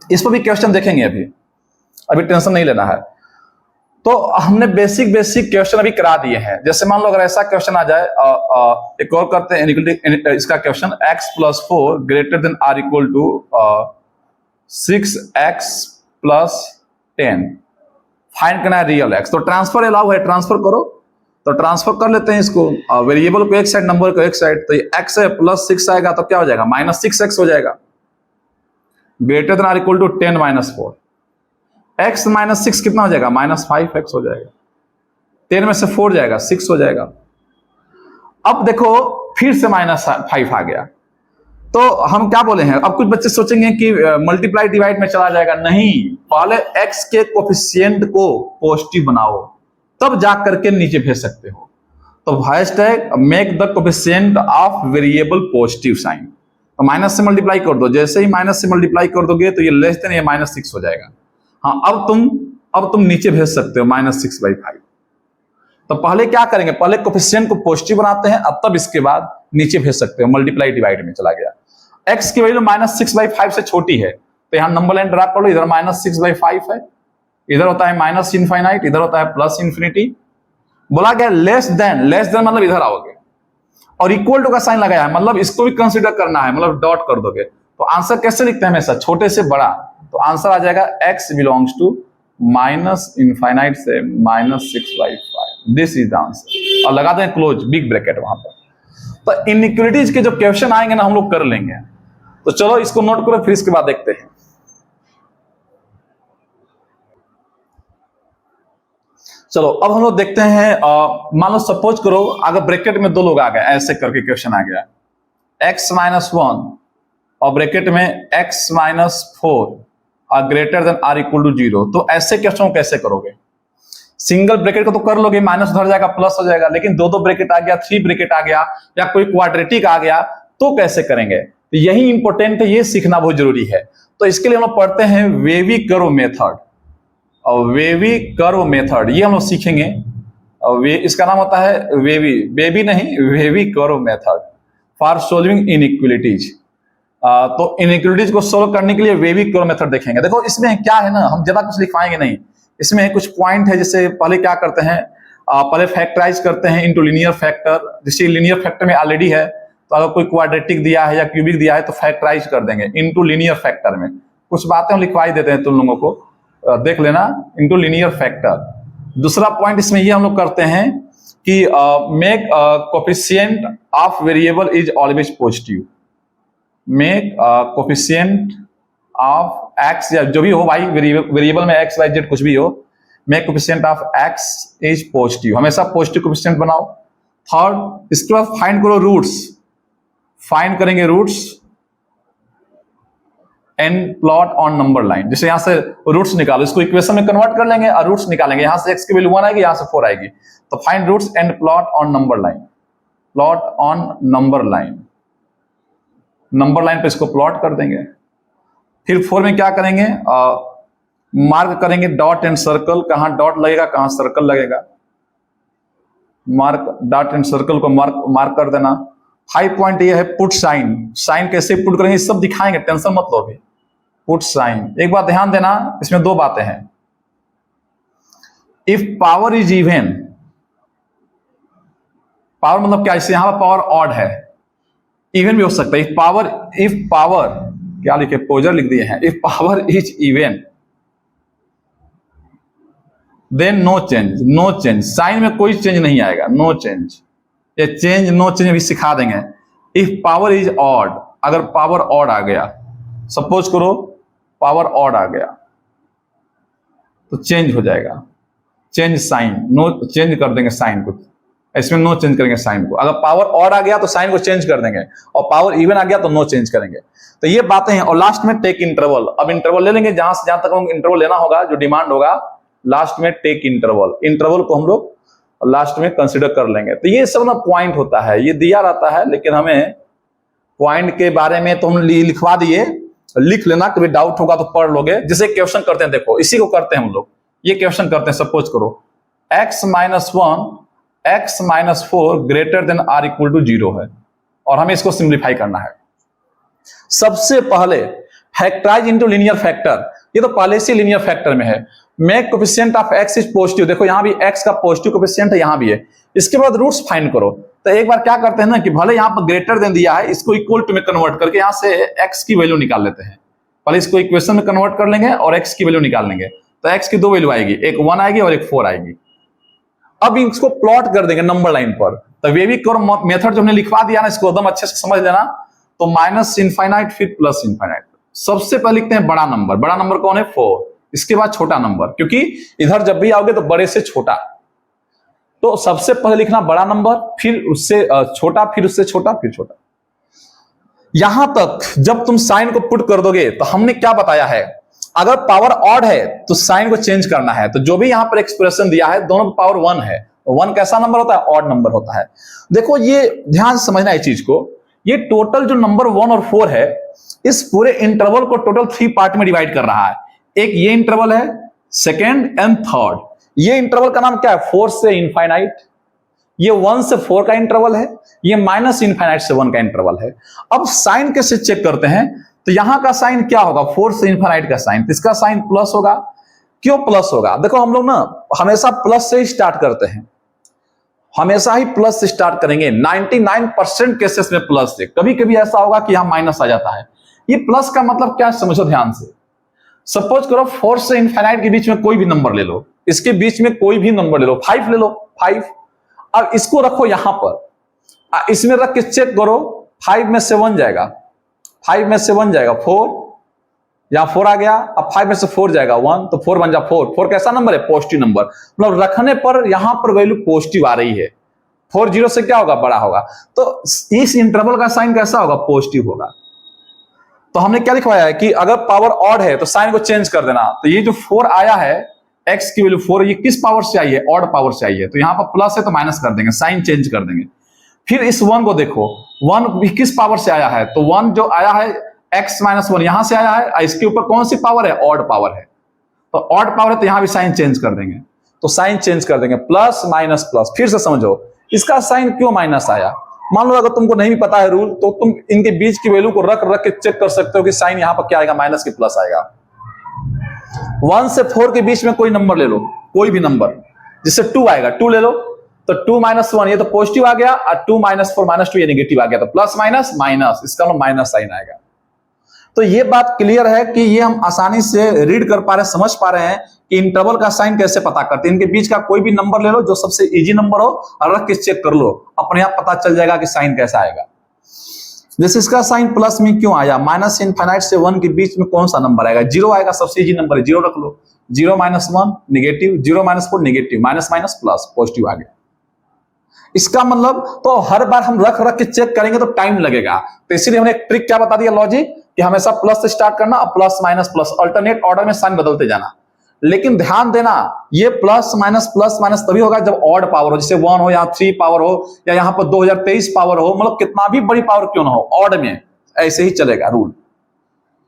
इस पर भी क्वेश्चन देखेंगे, अभी टेंशन नहीं लेना है। तो हमने बेसिक क्वेश्चन अभी करा दिए हैं। जैसे मान लो अगर ऐसा क्वेश्चन आ जाए, एक और करते हैं इसका question, x+4 greater than or equal to 6x+10, find करना है रियल x। तो ट्रांसफर अलाउ है, ट्रांसफर करो, तो ट्रांसफर कर लेते हैं इसको, वेरिएबल को एक साइड, नंबर को एक साइड। तो x है +6 आएगा तो क्या हो जाएगा, -6x हो जाएगा, greater than or equal to 10-4। x -6 कितना हो जाएगा, -5x हो जाएगा। 10 में से 4 जाएगा, 6 हो जाएगा। अब देखो फिर से -5 आ गया, तो हम क्या बोले हैं, अब कुछ बच्चे सोचेंगे कि मल्टीप्लाई डिवाइड में चला जाएगा। नहीं, पहले x के कोफिशिएंट को पॉजिटिव बनाओ, तब जा करके नीचे भेज सकते हो। तो hashtag make the coefficient of variable positive sign, तो माइनस से मल्टीप्लाई कर दो। जैसे ही माइनस से मल्टीप्लाई कर दोगे तो ये लेस देन, ये -6 हो जाएगा। हाँ, अब तुम नीचे भेज सकते हो -6/5। तो पहले क्या करेंगे, पहले कोफिशिएंट को पॉजिटिव बनाते हैं, अब तब इसके बाद नीचे भेज सकते हो। मल्टीप्लाई डिवाइड में चला गया, x की वैल्यू -6/5 से छोटी है, तो यहां नंबर लाइन ड्रा कर लो। इधर -6/5 है, इधर होता है -∞, इधर होता है +∞। बोला गया लेस देन मतलब इधर आओगे, और इक्वल टू का साइन लगाया है मतलब इसको भी कंसीडर करना है, मतलब डॉट कर दोगे। तो आंसर कैसे लिखते हैं हमेशा, छोटे से बड़ा। तो आंसर आ जाएगा x belongs to minus infinite से -6/5, दिस इज द आंसर। और लगा दें क्लोज बिग ब्रैकेट वहां पर। तो इनइक्वालिटीज के जो क्वेश्चन आएंगे ना हम लोग कर लेंगे। तो चलो इसको नोट करो, फिर इसके बाद देखते हैं। चलो अब हम लोग देखते हैं, मान लो सपोज करो अगर ब्रैकेट में 2 लोग आ गए, ऐसे करके क्वेश्चन आ गया x-1 और ब्रैकेट में x-4 और greater than r equal to 0। तो ऐसे क्वेश्चन कैसे करोगे? सिंगल ब्रैकेट को तो कर लोगे, माइनस उधर जाएगा प्लस हो जाएगा, लेकिन 2 ब्रैकेट आ गया, 3 ब्रैकेट आ गया, या कोई क्वाड्रेटिक आ गया, तो कैसे करेंगे? तो यही इंपॉर्टेंट है, ये सीखना बहुत जरूरी है। तो इसके लिए हम लोग पढ़ते हैं वेवी कर्व मेथड, और वेवी कर्व मेथड ये हम लोग सीखेंगे। और इसका नाम होता है wavy curve method for solving inequalities. तो इनइक्वालिटीज को सोल्व करने के लिए वेवी कर्व मेथड देखेंगे। देखो इसमें क्या है ना, हम ज्यादा कुछ लिखवाएंगे नहीं, इसमें कुछ पॉइंट है। जैसे पहले क्या करते हैं, पहले फैक्टराइज करते हैं इनटू लीनियर फैक्टर। जैसे लीनियर फैक्टर में ऑलरेडी है, तो अगर कोई क्वाड्रेटिक दिया है या क्यूबिक दिया है तो फैक्टराइज कर देंगे इनटू लीनियर फैक्टर में। कुछ बातें हम लिखवा ही देते हैं तुम लोगों को, देख लेना, इनटू लीनियर फैक्टर। दूसरा पॉइंट इसमें ये हम लोग करते हैं कि make coefficient of variable is always positive. Make coefficient of x, या जो भी हो भाई, वेरिएबल में एक्स वाई जेड कुछ भी हो, make coefficient of X is positive, हमेशा पॉजिटिव कोफिशिएंट बनाओ। थर्ड, इसके बाद फाइंड करो रूट्स, फाइंड करेंगे roots and plot on number line. जैसे यहां से रूट्स निकालो, इसको इक्वेशन में कन्वर्ट कर लेंगे और रूट्स निकालेंगे। यहां से x की वैल्यू 1 आएगी, यहां से 4 आएगी, तो find roots and plot on number line. Plot on number line, number line पे इसको प्लॉट कर देंगे। फिर 4 में क्या करेंगे, मार्क करेंगे डॉट एंड सर्कल, कहां डॉट लगेगा कहां सर्कल लगेगा, मार्क डॉट एंड सर्कल को मार्क कर देना। 5 पॉइंट ये है पुट साइन, साइन कैसे पुट करेंगे सब दिखाएंगे, टेंशन मत लो अभी। पुट साइन, एक बात ध्यान देना, इसमें 2 बातें हैं। If power is even, power मतलब क्या, इससे यहां पर पावर ऑड है, इवन भी हो सकता है। इफ पावर क्या लिखे, पोजर लिख दिए हैं, if power is even then no change, sign में कोई चेंज नहीं आएगा, नो चेंज। ये चेंज नो चेंज भी सिखा देंगे। इफ पावर इज ऑड, अगर पावर ऑड आ गया, सपोज करो पावर ऑड आ गया, तो चेंज हो जाएगा, चेंज साइन, नो चेंज कर देंगे साइन को, इसमें नो चेंज करेंगे साइन को। अगर पावर ऑड आ गया तो साइन को चेंज कर देंगे, और पावर इवन आ गया तो नो चेंज करेंगे। तो ये बातें हैं। और लास्ट में टेक इंटरवल, अब इंटरवल ले लेंगे, जहां से जहां तक इंटरवल लेना होगा, जो डिमांड होगा, लास्ट में टेक इंटरवल, इंटरवल को हम लोग लास्ट में कंसीडर कर लेंगे। तो ये सब ना पॉइंट होता है, ये दिया रहता है, लेकिन हमें पॉइंट के बारे में तो हम लिखवा दिए, लिख लेना, कभी डाउट होगा तो पढ़ लोगे। जैसे क्वेश्चन करते हैं, देखो इसी को करते हैं हम लोग, ये क्वेश्चन करते हैं। सपोज करो x-1 x-4 greater than r equal to 0 है, और हमें इसको सिंप्लीफाई करना है। सबसे पहले फैक्टराइज इनटू लीनियर फैक्टर, ये तो पहले से लीनियर फैक्टर में है। Make coefficient of x is positive, देखो यहां भी x का पॉजिटिव कोफिशिएंट है, यहां भी है। इसके बाद रूट्स फाइंड करो। तो एक बार क्या करते हैं ना कि भले यहां पर ग्रेटर देन दिया है, इसको इक्वल टू में कन्वर्ट करके यहां से x की वैल्यू निकाल लेते हैं। पहले इसको इक्वेशन में कन्वर्ट कर लेंगे और x की वैल्यू निकाल लेंगे। तो x की 2 वैल्यू आएगी, एक 1 आएगी और एक 4 आएगी। अब इसको प्लॉट कर देंगे नंबर लाइन पर। तो वेवी कर्व मेथड जो हमने लिखवा दिया ना, इसको एकदम अच्छे से समझ लेना। तो माइनस इनफाइनाइट फिर प्लस इनफाइनाइट। सबसे पहले लिखते हैं बड़ा नंबर, बड़ा नंबर कौन है 4, इसके बाद छोटा नंबर, क्योंकि इधर जब भी आओगे तो बड़े से छोटा, तो सबसे पहले लिखना बड़ा नंबर, फिर उससे छोटा, फिर उससे छोटा, फिर छोटा। यहां तक जब तुम साइन को पुट कर दोगे तो हमने क्या बताया है, अगर पावर ऑड है तो साइन को चेंज करना है। तो जो भी यहां पर एक्सप्रेशन दिया है, दोनों पावर 1 है, 1 कैसा नंबर होता है, ऑड नंबर होता है। देखो ये ध्यान से समझना इस चीज को, ये टोटल जो नंबर 1 और 4 है, इस पूरे इंटरवल को टोटल 3 पार्ट में डिवाइड कर रहा है। एक ये इंटरवल है, सेकेंड एंड थर्ड। ये इंटरवल का नाम क्या है, 4 से इनफाइनाइट। ये 1 से 4 का इंटरवल है, ये माइनस इनफाइनाइट से 1 का इंटरवल है। अब साइन कैसे चेक करते हैं, तो यहां का साइन क्या होगा, 4 से इनफाइनाइट का साइन, इसका साइन प्लस होगा। क्यों प्लस होगा, देखो हम लोग ना हमेशा प्लस से ही स्टार्ट करते हैं। हमेशा ही प्लस से स्टार्ट करेंगे। 99% केसेस में प्लस से, कभी कभी ऐसा होगा कि यहां माइनस आ जाता है। ये प्लस का मतलब क्या समझो ध्यान से। सपोज करो 4 से इनफाइनाइट के बीच में कोई भी नंबर ले लो, इसके बीच में कोई भी नंबर ले लो, 5 ले लो, 5। अब इसको रखो यहां पर, इसमें रख के चेक करो, 5 में से 1 जाएगा, 5 में से 1 जाएगा 4, यहां 4 आ गया। अब 5 में से 4 जाएगा 1, तो 4 बन जा 4। 4 कैसा नंबर है? Positive number. मतलब रखने पर यहां पर वैल्यू पॉजिटिव आ रही है। 4 0 से क्या होगा? बड़ा होगा। तो इस इंटरवल का साइन कैसा होगा? पॉजिटिव होगा। तो हमने क्या लिखवाया है कि अगर पावर ऑड है तो साइन को चेंज कर देना। तो ये जो 4 आया है, x की वैल्यू 4, ये किस पावर से आई है? ऑड पावर से आई है। तो यहां पर प्लस है तो माइनस कर देंगे, साइन चेंज कर देंगे। फिर इस 1 को देखो, 1 भी किस पावर से आया है? तो 1 जो आया है x माइनस 1 यहां से आया है, इसके ऊपर कौन सी पावर है? ऑड पावर है। तो ऑड पावर है तो यहां भी साइन चेंज कर देंगे। तो साइन चेंज कर देंगे, प्लस माइनस प्लस। फिर से समझो इसका साइन क्यों माइनस आया। मान लो अगर तुमको नहीं भी पता है रूल, तो तुम इनके बीच की वैल्यू को रख के चेक कर सकते हो कि साइन यहां पर क्या आएगा? माइनस के प्लस आएगा। 1 से 4 के बीच में कोई नंबर ले लो, कोई भी नंबर, जिससे 2 आएगा, 2 ले लो। तो 2 माइनस 1 ये तो पॉजिटिव आ गया, और 2 माइनस 4 माइनस 2 ये नेगेटिव आ गया। तो प्लस माइनस माइनस, इसका मतलब माइनस साइन आएगा। तो ये बात क्लियर है कि ये हम आसानी से रीड कर पा रहे हैं, समझ पा रहे हैं कि इंटरवल का साइन कैसे पता करते हैं। इनके बीच का कोई भी नंबर ले लो जो सबसे इजी नंबर हो, और रख के चेक कर लो, अपने आप पता चल जाएगा कि साइन कैसा आएगा। जैसे इसका साइन प्लस में क्यों आया? माइनस इनफाइनाइट से 1 के बीच में कौन सा नंबर आएगा? 0 आएगा, सबसे इजी नंबर है, 0 रख लो। 0 minus 1 negative, 0 minus 4 negative, minus minus plus, positive आ गया। इसका मतलब तो हर बार हम रख के चेक करेंगे तो टाइम लगेगा। तो इसीलिए हमने एक ट्रिक क्या बता दिया, लॉजिक, कि हमेशा प्लस से स्टार्ट करना, और plus minus plus, alternate order में साइन बदलते जाना। लेकिन ध्यान देना, ये प्लस माइनस तभी होगा जब ऑड पावर हो, जैसे 1 हो या 3 पावर हो, या यहां पर 2023 पावर हो, मतलब कितना भी बड़ी पावर क्यों ना हो, ऑड में ऐसे ही चलेगा रूल।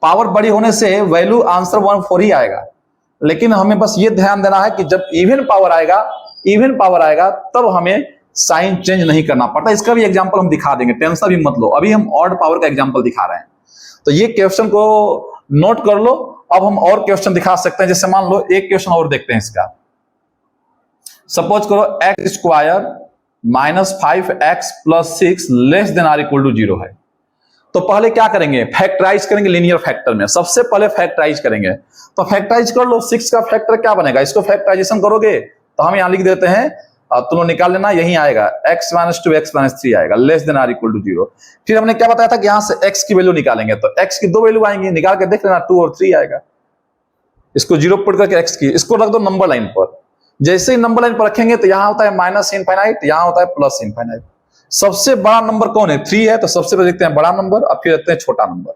पावर बड़ी होने से वैल्यू आंसर 1 4 ही आएगा। लेकिन हमें बस ये ध्यान देना है कि जब इवन पावर आएगा तब हमें साइन चेंज नहीं करना पड़ता। इसका भी एग्जांपल हम दिखा देंगे, टेंशन भी मत लो। अभी हम ऑड पावर का एग्जांपल दिखा रहे हैं, तो ये क्वेश्चन को नोट कर लो। अब हम और क्वेश्चन दिखा सकते हैं। जैसे मान लो एक क्वेश्चन और देखते हैं इसका। सपोज करो x square minus 5x plus 6 less than or equal to 0 है। तो पहले क्या करेंगे? फैक्टराइज करेंगे लीनियर फैक्टर में। सबसे पहले फैक्टराइज करेंगे, तो फैक्टराइज कर लो। 6 का फैक्टर क्या बनेगा? इसको फैक्टराइजेशन करोगे तो हम यहां लिख देते हैं, तुम लोग निकाल लेना, यही आएगा x माइनस 2 x माइनस 3 आएगा, less than or equal to 0। फिर हमने क्या बताया था कि यहां से x की वैल्यू निकालेंगे, तो x की 2 वैल्यू आएंगी, निकाल के देख लेना, 2 और 3 आएगा। इसको 0 पुट करके x की, इसको रख दो नंबर लाइन पर। जैसे ही नंबर लाइन पर रखेंगे तो यहां होता है माइनस इनफाइनाइट, यहां होता है प्लस इनफाइनाइट। सबसे बड़ा नंबर कौन है? 3 है, तो सबसे पहले देखते हैं बड़ा नंबर, और फिर देखते हैं छोटा नंबर।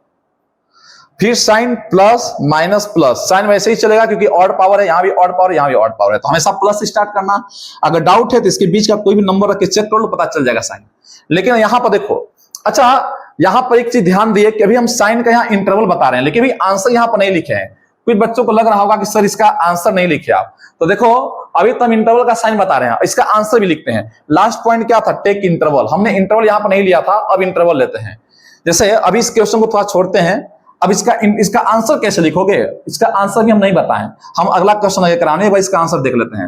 फिर sign plus minus plus, sign वैसे ही चलेगा क्योंकि ऑड पावर है, यहां भी ऑड पावर, यहां भी ऑड पावर है, तो हमेशा प्लस से स्टार्ट करना। अगर डाउट है तो इसके बीच का कोई भी नंबर रख के चेक कर लो, पता चल जाएगा साइन। लेकिन यहां पर देखो, अच्छा यहां पर एक चीज ध्यान दिए कि अभी हम साइन का यहां इंटरवल बता रहे हैं, लेकिन अभी आंसर यहां पर नहीं लिखे हैं। कुछ बच्चों को लग रहा होगा कि सर इसका आंसर नहीं लिखे आप, तो देखो अभी तो हम इंटरवल का साइन बता रहे हैं, इसका आंसर भी लिखते हैं। लास्ट पॉइंट क्या था? Take interval. हमने इंटरवल यहां पर नहीं लिया था, अब इंटरवल लेते हैं। जैसे अभी इस क्वेश्चन को थोड़ा छोड़ते हैं, अब इसका आंसर कैसे लिखोगे? इसका आंसर भी हम नहीं बताएं, हम अगला क्वेश्चन लेकर आने भाई इसका आंसर देख लेते हैं।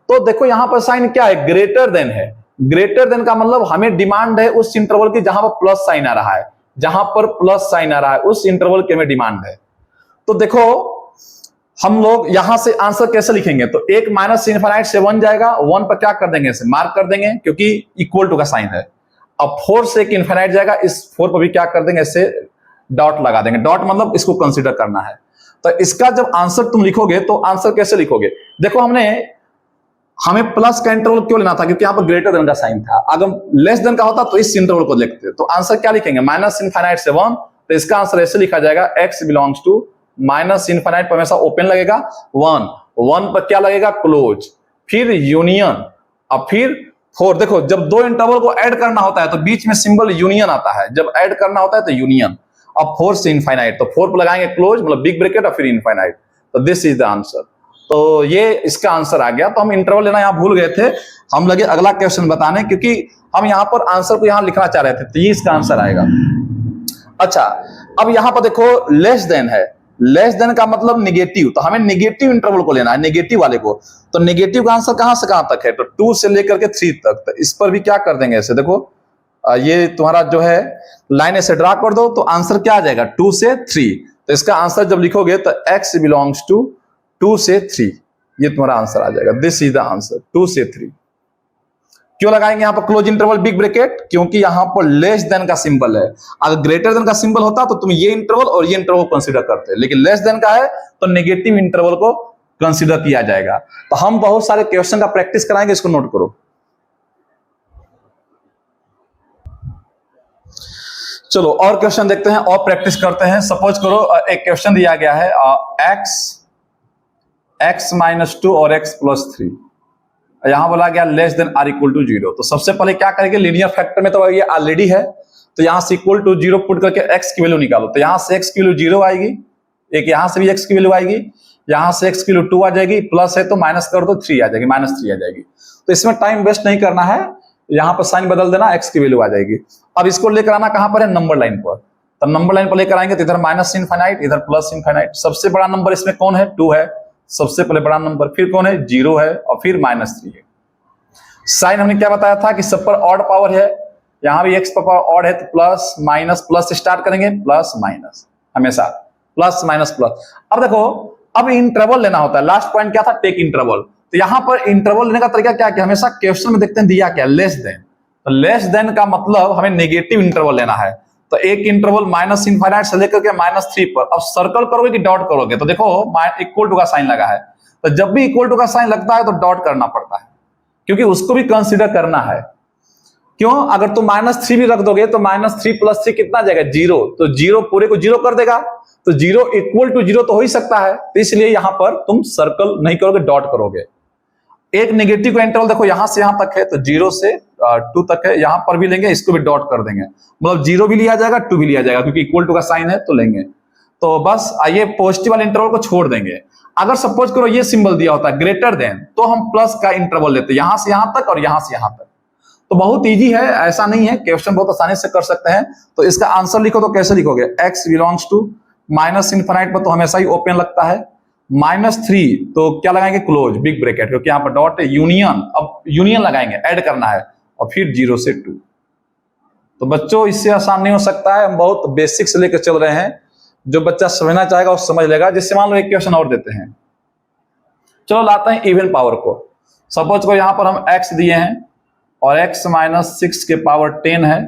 तो देखो यहां पर साइन क्या है? ग्रेटर देन है। ग्रेटर देन का मतलब हमें डिमांड है उस इंटरवल की जहां पर प्लस साइन आ रहा है, जहां पर प्लस साइन आ रहा है उस इंटरवल की हमें डिमांड है। तो देखो हम लोग यहां से आंसर कैसे लिखेंगे? तो एक माइनस इनफाइनाइट से 1 जाएगा, 1 पर क्या कर देंगे? इसे मार्क कर देंगे क्योंकि इक्वल टू का साइन है। अब 4 से एक इनफाइनाइट जाएगा, इस 4 पर भी क्या कर देंगे? इसे डॉट लगा देंगे। डॉट मतलब इसको कंसीडर करना है। तो इसका जब आंसर तुम लिखोगे तो आंसर कैसे लिखोगे? देखो हमें प्लस का इंटरवल क्यों लेना था? क्योंकि यहां पर ग्रेटर देन का साइन था। अगर लेस देन का होता तो इस इंटरवल को लिखते। तो आंसर क्या लिखेंगे? माइनस इनफाइनाइट से 1, तो इसका आंसर ऐसे लिखा जाएगा, x belongs to minus infinite पर हमेशा ओपन लगेगा 1 पर क्या लगेगा? क्लोज, फिर यूनियन, और फिर 4। देखो जब दो इंटरवल को ऐड करना होता है तो बीच में सिंबल यूनियन आता है, जब ऐड करना होता है तो यूनियन। अब 4 से इनफाइनाइट, तो 4 पर लगाएंगे क्लोज मतलब बिग ब्रैकेट और फिर इनफाइनाइट। तो दिस इज द आंसर। तो ये इसका आंसर आ गया। तो हम इंटरवल लेना यहां भूल गए थे, हम लगे अगला क्वेश्चन बताने, क्योंकि हम यहां पर आंसर को यहां लिखना चाह रहे थे, तो ये इसका आंसर आएगा। अच्छा अब यहां पर देखो लेस देन है, लेस देन का मतलब निगेटिव, तो हमें निगेटिव इंटरवल को लेना है, निगेटिव वाले को। तो निगेटिव का आंसर कहां से कहां तक है, तो 2 से लेकर के 3 तक। तो इस पर भी क्या कर देंगे ऐसे, देखो ये तुम्हारा जो है लाइन ऐसे ड्रा कर दो, तो आंसर क्या आ जाएगा 2 से 3। तो इसका आंसर जब लिखोगे तो x बिलोंग्स टू 2 से 3, ये तुम्हारा आंसर आ जाएगा। दिस इज द आंसर 2 से 3। क्यों लगाएंगे यहां पर क्लोज इंटरवल बिग ब्रैकेट, क्योंकि यहां पर लेस देन का सिंबल है। अगर ग्रेटर देन का सिंबल होता तो तुम ये इंटरवल और ये इंटरवल कंसीडर करते, लेकिन लेस देन का है तो नेगेटिव इंटरवल को कंसीडर किया जाएगा। तो हम बहुत सारे क्वेश्चन का प्रैक्टिस कराएंगे, इसको नोट करो। चलो और क्वेश्चन देखते हैं और प्रैक्टिस करते हैं। सपोज करो एक क्वेश्चन दिया गया है x -2 और x + 3, यहां बोला गया less than or equal to 0। तो सबसे पहले क्या करेंगे, लीनियर फैक्टर में तो ये ऑलरेडी है, तो यहां से इक्वल टू 0 पुट करके x की वैल्यू निकालो। तो यहां से x की वैल्यू 0 आएगी, एक यहां से भी x की वैल्यू आएगी, यहां से x की वैल्यू 2 आ जाएगी, प्लस है तो माइनस कर दो 3 आ जाएगी, -3 आ जाएगी। तो इसमें टाइम वेस्ट नहीं करना है, यहां पर साइन बदल देना, x की वैल्यू आ जाएगी। अब इसको लेकर आना कहां पर है, नंबर लाइन पर। तो नंबर लाइन पर लेकर आएंगे तो इधर माइनस इनफाइनाइट, इधर प्लस इनफाइनाइट। सबसे बड़ा नंबर इसमें कौन है, 2 है, सबसे पहले बड़ा नंबर। फिर कौन है, 0 है, और फिर -3 है। साइन हमने क्या बताया था कि सब पर ऑड पावर है, यहां भी x पर पावर ऑड है, तो प्लस माइनस, प्लस स्टार्ट करेंगे, प्लस माइनस, हमेशा प्लस माइनस प्लस। अब देखो, अब इंटरवल लेना होता है। लास्ट पॉइंट क्या था, टेक इंटरवल। तो यहां पर इंटरवल लेने का तरीका क्या है, हमेशा क्वेश्चन में देखते हैं दिया क्या, लेस देन। तो लेस देन का मतलब हमें नेगेटिव इंटरवल लेना है। तो एक इंटरवल माइनस इनफाइनाइट से लेकर के -3 पर। अब सर्कल करोगे कि डॉट करोगे, तो देखो इक्वल टू का साइन लगा है, तो जब भी इक्वल टू का साइन लगता है तो डॉट करना पड़ता है, क्योंकि उसको भी कंसीडर करना है। क्यों, अगर तुम -3 भी रख दोगे तो -3 + 3 कितना जाएगा, 0। तो 0 पूरे को 0 कर देगा, तो 0 इक्वल टू 0 तो हो ही सकता है। तो इसलिए यहां पर तुम सर्कल नहीं करोगे, डॉट करोगे। एक नेगेटिव का इंटरवल देखो यहां से यहां तक है, तो 0 से 2 तक है, यहां पर भी लेंगे, इसको भी डॉट कर देंगे, मतलब 0 भी लिया जाएगा, 2 भी लिया जाएगा, क्योंकि इक्वल टू का साइन है तो लेंगे। तो बस आइए पॉजिटिव वाले इंटरवल को छोड़ देंगे। अगर सपोज करो ये सिंबल दिया होता है ग्रेटर देन, तो हम प्लस का इंटरवल लेते, यहां से यहां तक और यहां से यहां तक। तो बहुत इजी है, ऐसा नहीं है, क्वेश्चन बहुत आसानी से कर सकते हैं। तो इसका आंसर लिखो तो कैसे लिखोगे, x belongs to minus infinite पर तो हमेशा ही ओपन लगता है, -3 तो क्या लगाएंगे, क्लोज बिग ब्रैकेट, क्योंकि यहाँ पर डॉट है, यूनियन। अब यूनियन लगाएंगे, ऐड करना है, और फिर 0 से 2। तो बच्चों इससे आसान नहीं हो सकता है, हम बहुत बेसिक से लेकर चल रहे हैं। जो बच्चा समझना चाहेगा वो समझ लेगा। जिससे मान लो एक क्वेश्चन और देते हैं, चलो लाते हैं इवन पावर को। सपोज को यहां पर हम x दिए हैं और x -6 के पावर 10 है,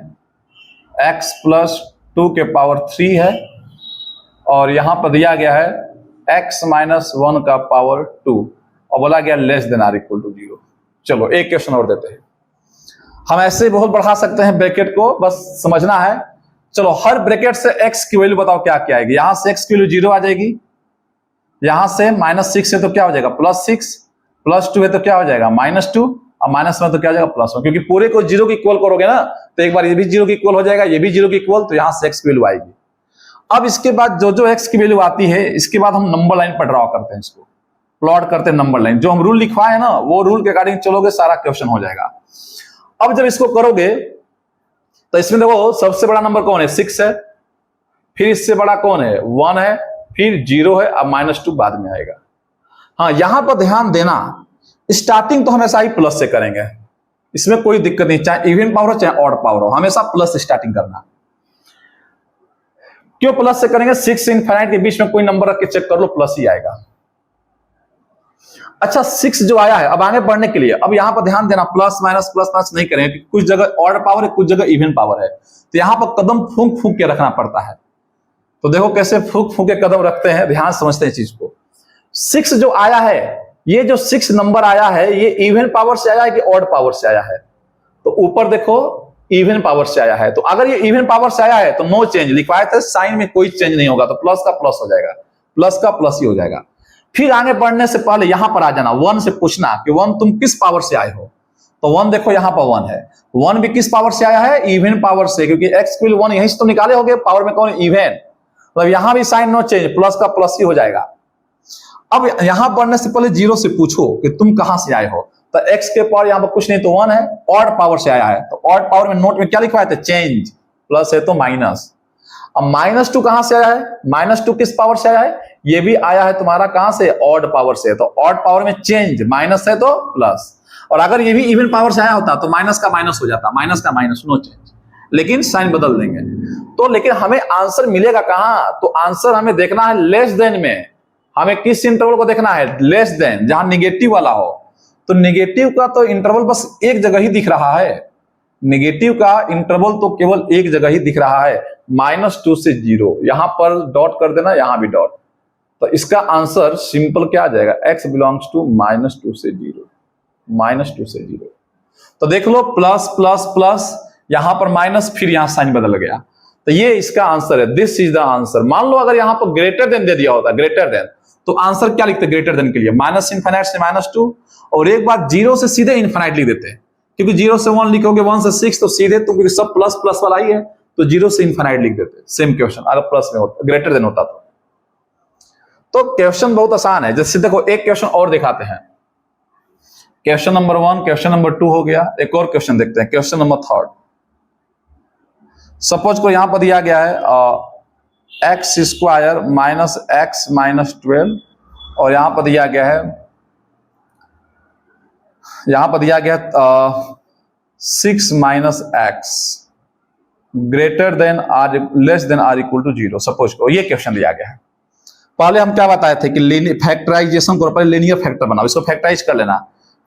x + 2 के पावर 3 है, और यहां पर दिया गया है x -1 का पावर 2, और बोला गया less than or equal to 0। चलो एक क्वेश्चन और देते हैं। हम ऐसे बहुत बढ़ा सकते हैं ब्रैकेट को, बस समझना है। चलो हर ब्रैकेट से x की वैल्यू बताओ क्या क्या आएगी। यहां से x की वैल्यू 0 आ जाएगी, यहां से -6 है तो क्या हो जाएगा, +6, +2 है तो क्या हो जाएगा, -2, और -1 तो क्या हो जाएगा, +1, क्योंकि पूरे को 0 की इक्वल करोगे ना, तो एक बार ये भी 0 की इक्वल हो जाएगा, ये भी 0 की इक्वल, तो यहां से x की वैल्यू आएगी। अब इसके बाद जो जो x की वैल्यू आती है, इसके बाद हम नंबर लाइन पर ड्रॉ करते हैं, इसको प्लॉट करते हैं नंबर लाइन। जो हम रूल लिखवाए हैं ना, वो रूल के अकॉर्डिंग चलोगे, सारा क्वेश्चन हो जाएगा। अब जब इसको करोगे तो इसमें देखो सबसे बड़ा नंबर कौन है, 6 है, फिर इससे बड़ा कौन है, 1 है, फिर 0 है, अब -2 बाद में आएगा। हाँ, यहां पर ध्यान देना, स्टार्टिंग तो हमेशा ही प्लस से करेंगे, इसमें कोई दिक्कत नहीं, चाहे इवन पावर हो चाहे ऑड पावर हो, हमेशा प्लस से स्टार्टिंग करना। क्यों प्लस से करेंगे, 6 से इनफाइनाइट के बीच में कोई नंबर रख के चेक कर लो, प्लस ही आएगा। अच्छा 6 जो आया है, अब आगे बढ़ने के लिए अब यहां पर ध्यान देना, प्लस माइनस नहीं करेंगे, कुछ जगह ऑड पावर है, कुछ जगह इवन पावर है, तो यहां पर कदम फूंक फूंक के रखना पड़ता है। तो देखो कैसे फूंक फूंक के कदम रखते हैं, ध्यान समझते हैं चीज को। 6 जो आया है, ये जो 6 नंबर आया है, ये इवन पावर से आया है कि ऑड पावर से आया है, तो ऊपर देखो इवन पावर से आया है। तो अगर ये इवन पावर से आया है तो नो चेंज, लिखवाए थे साइन में कोई चेंज नहीं होगा, तो प्लस का प्लस हो जाएगा, प्लस का प्लस ही हो जाएगा। फिर आगे बढ़ने से पहले यहां पर आ जाना, 1 से पूछना कि 1 तुम किस पावर से आए हो, तो 1 देखो यहां पर 1 है, 1 भी किस पावर से आया है, इवन पावर से, क्योंकि x की 1 यहीं से तो निकाले होगे, पावर में कौन, इवन, मतलब यहां भी साइन नो चेंज, प्लस का प्लस ही हो जाएगा। अब यहां बढ़ने से पहले 0 से पूछो कि तुम कहां से आए हो, तो x के पावर यहां पर कुछ नहीं, तो 1 है, ऑड पावर से आया है, तो ऑड पावर में नोट में क्या लिखवाए थे, चेंज, प्लस है तो माइनस। अब -2 कहां से आया है? -2 किस पावर से आया है? ये भी आया है तुम्हारा कहां से? ऑड पावर से। तो ऑड पावर में चेंज, माइनस है तो प्लस, और अगर ये भी इवन पावर से आया होता तो माइनस का माइनस हो जाता, माइनस का माइनस, नो चेंज, लेकिन साइन बदल देंगे। तो लेकिन हमें आंसर मिलेगा कहां? तो आंसर हमें देखना है लेस देन में। हमें किस इंटरवल को देखना है? लेस देन, जहां निगेटिव वाला हो। तो निगेटिव का तो इंटरवल बस एक जगह ही दिख रहा है, निगेटिव का इंटरवल तो केवल एक जगह ही दिख रहा है, -2 से 0। यहां पर डॉट कर देना, यहां भी डॉट। तो इसका आंसर सिंपल क्या आ जाएगा? x बिलोंग्स टू -2 से 0, -2 से 0। तो देख लो, प्लस प्लस प्लस, यहां पर माइनस, फिर यहां साइन बदल गया। तो ये इसका आंसर है, दिस इज द आंसर। मान लो अगर यहां पर ग्रेटर देन दे दिया होता, ग्रेटर देन, तो आंसर क्या लिखते? ग्रेटर देन के लिए -∞ से -2, और एक बार 0 से सीधे इनफाइनाइट लिख देते, क्योंकि 0 से 1 लिखोगे, 1 से 6, तो सीधे तो क्योंकि सब प्लस प्लस वाला ही है, तो 0 से इनफाइनाइट लिख देते। सेम क्वेश्चन अगर प्लस में होता, ग्रेटर देन होता तो क्वेश्चन बहुत आसान है। जैसे देखो, एक क्वेश्चन और दिखाते हैं। क्वेश्चन नंबर 1, क्वेश्चन नंबर 2 हो गया। एक और क्वेश्चन देखते हैं, क्वेश्चन नंबर 3। सपोज को यहां पर दिया गया है x² - x - 12, और यहां पर दिया गया है, यहां पर दिया गया 6 - x greater than or less than or equal to 0। Suppose को ये क्वेश्चन दिया गया है। पहले हम क्या बताए थे कि फैक्टराइजेशन करो, पहले लीनियर फैक्टर बनाओ, इसको फैक्टराइज कर लेना।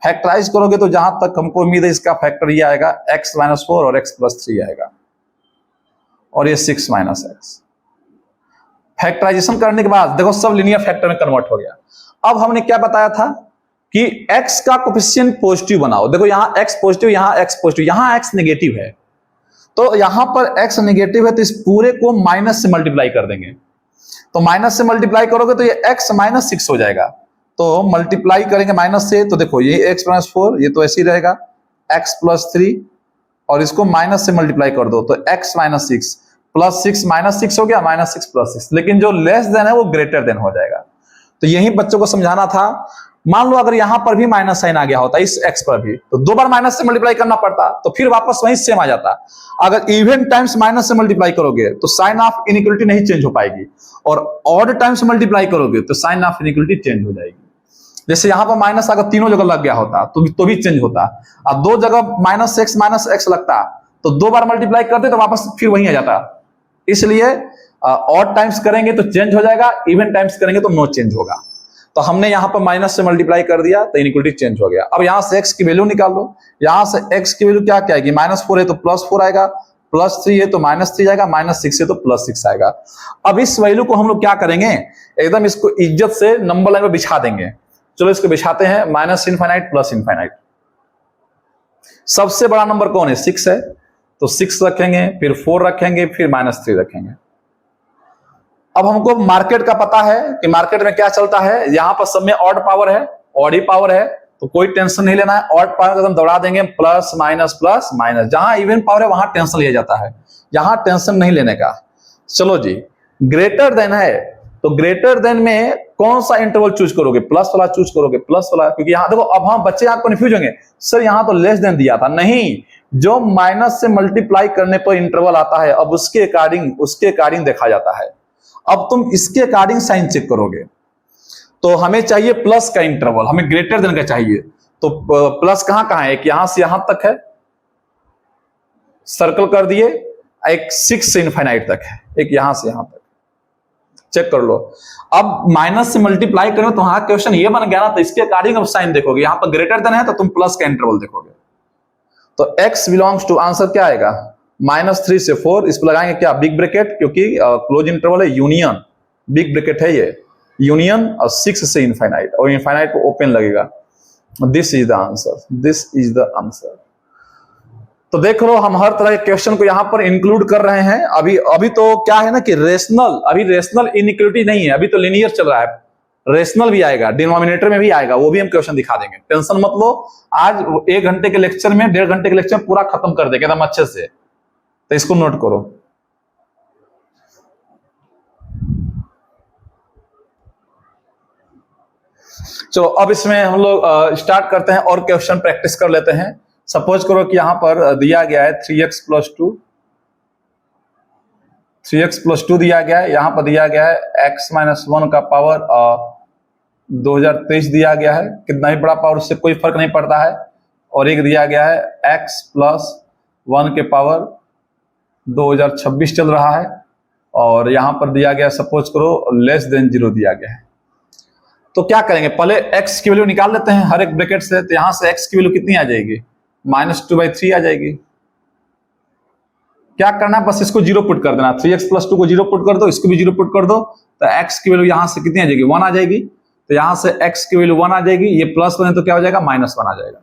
फैक्टराइज करोगे तो जहां तक हमको उम्मीद है इसका फैक्टर ये आएगा x - 4 और x + 3 आएगा, और ये 6 - x। फैक्टराइजेशन करने के बाद देखो सब लीनियर फैक्टर में कन्वर्ट हो गया। अब हमने क्या बताया था कि x का कोफिशिएंट पॉजिटिव बनाओ। देखो यहां x पॉजिटिव, यहां x पॉजिटिव, यहां x नेगेटिव है, तो यहां पर x नेगेटिव है, तो इस पूरे को माइनस से मल्टीप्लाई कर देंगे। तो माइनस से मल्टीप्लाई करोगे तो ये x - 6 हो जाएगा। तो मल्टीप्लाई करेंगे माइनस से, तो देखो ये x - 4, ये तो ऐसे ही रहेगा, x + 3, और इसको माइनस से मल्टीप्लाई कर दो, तो x - 6 + 6 - 6 हो गया, -6 + 6। लेकिन जो लेस देन है वो ग्रेटर देन हो जाएगा। तो यही बच्चों को समझाना था। मान लो अगर यहां पर भी माइनस साइन आ गया होता इस x पर भी, तो 2 बार माइनस से मल्टीप्लाई करना पड़ता, तो फिर वापस वहीं सेम आ जाता। अगर इवन टाइम्स माइनस से मल्टीप्लाई करोगे तो साइन ऑफ इनइक्वलिटी नहीं चेंज हो पाएगी, और ऑड टाइम्स मल्टीप्लाई करोगे तो साइन ऑफ इनइक्वलिटी चेंज हो जाएगी। जैसे यहां पर माइनस अगर तीनों जगह लग गया होता तो भी चेंज होता। अब 2 जगह -x लगता, तो 2 बार मल्टीप्लाई करते तो वापस फिर वहीं आ जाता। इसलिए ऑड टाइम्स करेंगे तो चेंज हो जाएगा, इवन टाइम्स करेंगे तो नो चेंज होगा। तो हमने यहां पर माइनस से मल्टीप्लाई कर दिया, तो इनइक्वलिटी चेंज हो गया। अब यहां से x की वैल्यू निकाल लो। यहां से x की वैल्यू क्या आएगी? -4 है तो +4 आएगा, +3 है तो -3 आएगा, -6 है तो +6 आएगा। अब इस वैल्यू को हम लोग क्या करेंगे? एकदम इसको इज्जत से नंबर लाइन में बिछा देंगे। चलो इसको बिछाते हैं, -∞ +∞। सबसे बड़ा नंबर कौन है? 6 है, तो 6 रखेंगे, फिर 4 रखेंगे, फिर -3 रखेंगे। अब हमको मार्केट का पता है कि मार्केट में क्या चलता है। यहां पर सब में ऑड पावर है, ऑड ही पावर है, तो कोई टेंशन नहीं लेना है। ऑड पावर एकदम दौड़ा देंगे, प्लस माइनस प्लस माइनस। जहां इवन पावर है वहां टेंशन लिया जाता है, यहां टेंशन नहीं लेने का। चलो जी, ग्रेटर देन है, तो ग्रेटर देन में कौन सा इंटरवल चूज करोगे? प्लस वाला चूज करोगे, प्लस वाला, क्योंकि यहां देखो अब हम बच्चे आप कंफ्यूज होंगे, सर यहां तो लेस देन दिया था। नहीं, जो माइनस से मल्टीप्लाई करने पर इंटरवल आता है, अब उसके अकॉर्डिंग देखा जाता है। अब तुम इसके अकॉर्डिंग साइन चेक करोगे, तो हमें चाहिए प्लस का इंटरवल, हमें ग्रेटर देन का चाहिए। तो प्लस कहां कहां है? एक यहां से यहां तक है, सर्कल कर दिए, एक 6 से इनफाइनाइट तक है, एक यहां से यहां तक, चेक कर लो। अब माइनस से मल्टीप्लाई करो तो वहां क्वेश्चन ये बन गया ना, तो इसके अकॉर्डिंग अब साइन देखोगे। यहां पर ग्रेटर देन है तो तुम प्लस का इंटरवल देखोगे। तो x बिलोंग्स टू, आंसर क्या आएगा? -3 से 4। इस पर लगाएंगे क्या? बिग ब्रैकेट, क्योंकि क्लोज इंटरवल है, यूनियन, बिग ब्रैकेट है ये, यूनियन, और 6 से इनफाइनाइट, और इनफाइनाइट को ओपन लगेगा। This is the answer, this is the answer. तो देख लो, हम हर तरह के क्वेश्चन को यहां पर इंक्लूड कर रहे हैं। अभी तो क्या है ना कि अभी रेशनल इनइक्वलिटी नहीं है, अभी तो लीनियर चल रहा है। रेशनल भी आएगा, डिनोमिनेटर में भी आएगा, वो भी हम क्वेश्चन दिखा देंगे, टेंशन मत लो। आज 1 घंटे के लेक्चर में, 1.5 घंटे के लेक्चर में पूरा खत्म कर देगा एकदम अच्छे से, तो इसको नोट करो। चलो अब इसमें हम लोग स्टार्ट करते हैं और क्वेश्चन प्रैक्टिस कर लेते हैं। सपोज करो कि यहां पर दिया गया है 3x + 2 3x + 2 दिया गया है, यहाँ पर दिया गया है x - 1 का पावर 2023 दिया गया है, कितना ही बड़ा पावर उससे कोई फर्क नहीं पड़ता है। और एक दिया गया है x + 1 के पावर 2026 चल रहा है, और यहाँ पर दिया गया सपोज करो <0 दिया गया है। तो क्या करेंगे, पहले x की वैल्यू निकाल लेते हैं हर एक ब्रैकेट से। तो यहाँ से x की वैल्यू कितनी आ जाएगी, -2/3 आ जाएगी। क्या करना है, बस इसको 0 पुट कर देना, 3x + 2 को 0 पुट कर दो, इसको भी 0 पुट कर दो, तो x की वैल्यू यहाँ से कितनी आ जाएगी, 1 आ जाएगी। तो यहाँ से x की वैल्यू 1 आ जाएगी, ये +1 है तो क्या हो जाएगा, -1 आ जाएगा।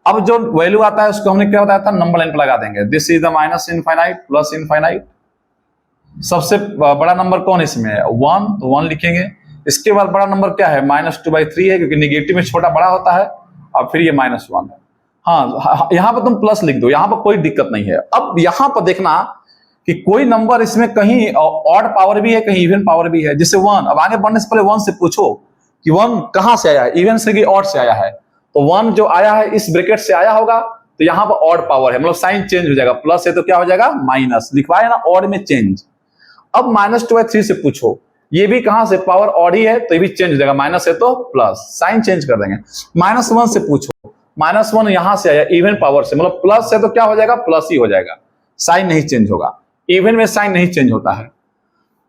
अब जो वैल्यू आता है उसको हमने क्या बताया था, नंबर लाइन पर लगा देंगे। This is the -infinite + infinite. सबसे बड़ा नंबर कौन इसमें है, 1, तो 1 लिखेंगे। इसके बाद बड़ा नंबर क्या है, -2/3 है, क्योंकि नेगेटिव में छोटा बड़ा होता है। अब फिर ये -1 है। हाँ, यहाँ पर तुम प्लस लिख दो, यहाँ पर कोई दिक्कत नहीं है। अब यहाँ पर देखना कि कोई नंबर इसमें कहीं ऑड पावर भी है, कहीं इवन पावर भी है, जैसे 1। अब आगे बढ़ने से पहले 1 से पूछो कि 1 कहां से आया है, इवन से कि ऑड से आया है। तो 1 जो आया है इस ब्रैकेट से आया होगा, तो यहाँ पर ऑड पावर है, मतलब साइन चेंज हो जाएगा, प्लस है तो क्या हो जाएगा, माइनस। लिखवाया ना, ऑड में चेंज। अब -2/3 से पूछो, ये भी कहां से, पावर ऑड ही है, तो ये भी चेंज हो जाएगा, माइनस है तो प्लस, साइन चेंज कर देंगे। -1 से पूछो, -1 यहां से आया इवन पावर से, मतलब प्लस है तो क्या हो जाएगा, प्लस ही हो जाएगा, साइन नहीं चेंज होगा। इवन में साइन नहीं चेंज होता है।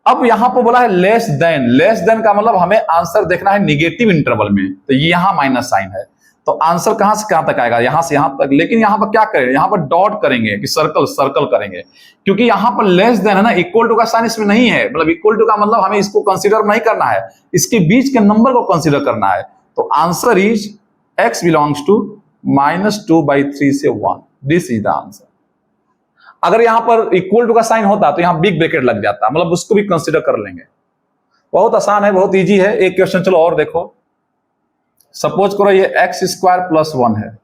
अब यहां पर बोला है लेस देन का मतलब हमें आंसर देखना है निगेटिव इंटरवल में, तो ये यहां माइनस साइन है, तो आंसर कहां से कहां तक आएगा, यहां से यहां तक। लेकिन यहां पर क्या करें, यहां पर डॉट करेंगे कि सर्कल करेंगे, क्योंकि यहां पर लेस देन है ना, इक्वल टू का साइन इसमें नहीं है। मतलब इक्वल टू का मतलब हमें इसको कंसीडर नहीं करना है, इसके बीच के नंबर को कंसीडर करना है। तो answer is x belongs to -2/3 से 1। This is the answer. अगर यहां पर इक्वल टू का साइन होता तो यहां बिग ब्रैकेट लग जाता, मतलब उसको भी कंसीडर कर लेंगे। बहुत आसान है, बहुत इजी है। एक क्वेश्चन चलो और देखो। सपोज करो ये x² + 1 है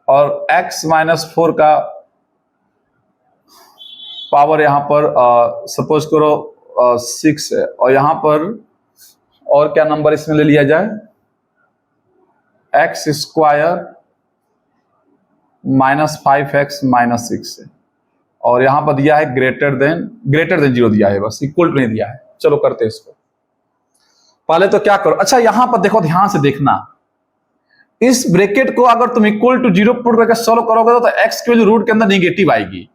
और x - 4 का पावर यहां पर सपोज करो 6 है, और यहां पर और क्या नंबर इसमें ले लिया जाए, x² - 5x - 6 है, और यहां पर दिया है ग्रेटर देन 0 दिया है, बस इक्वल टू नहीं दिया है। चलो करते हैं इसको। पहले तो क्या करो, अच्छा यहां पर देखो, ध्यान से देखना, इस ब्रैकेट को अगर तुम इक्वल टू 0 पुट करके सॉल्व करोगे तो x की वैल्यू रूट के अंदर नेगेटिव आएगी।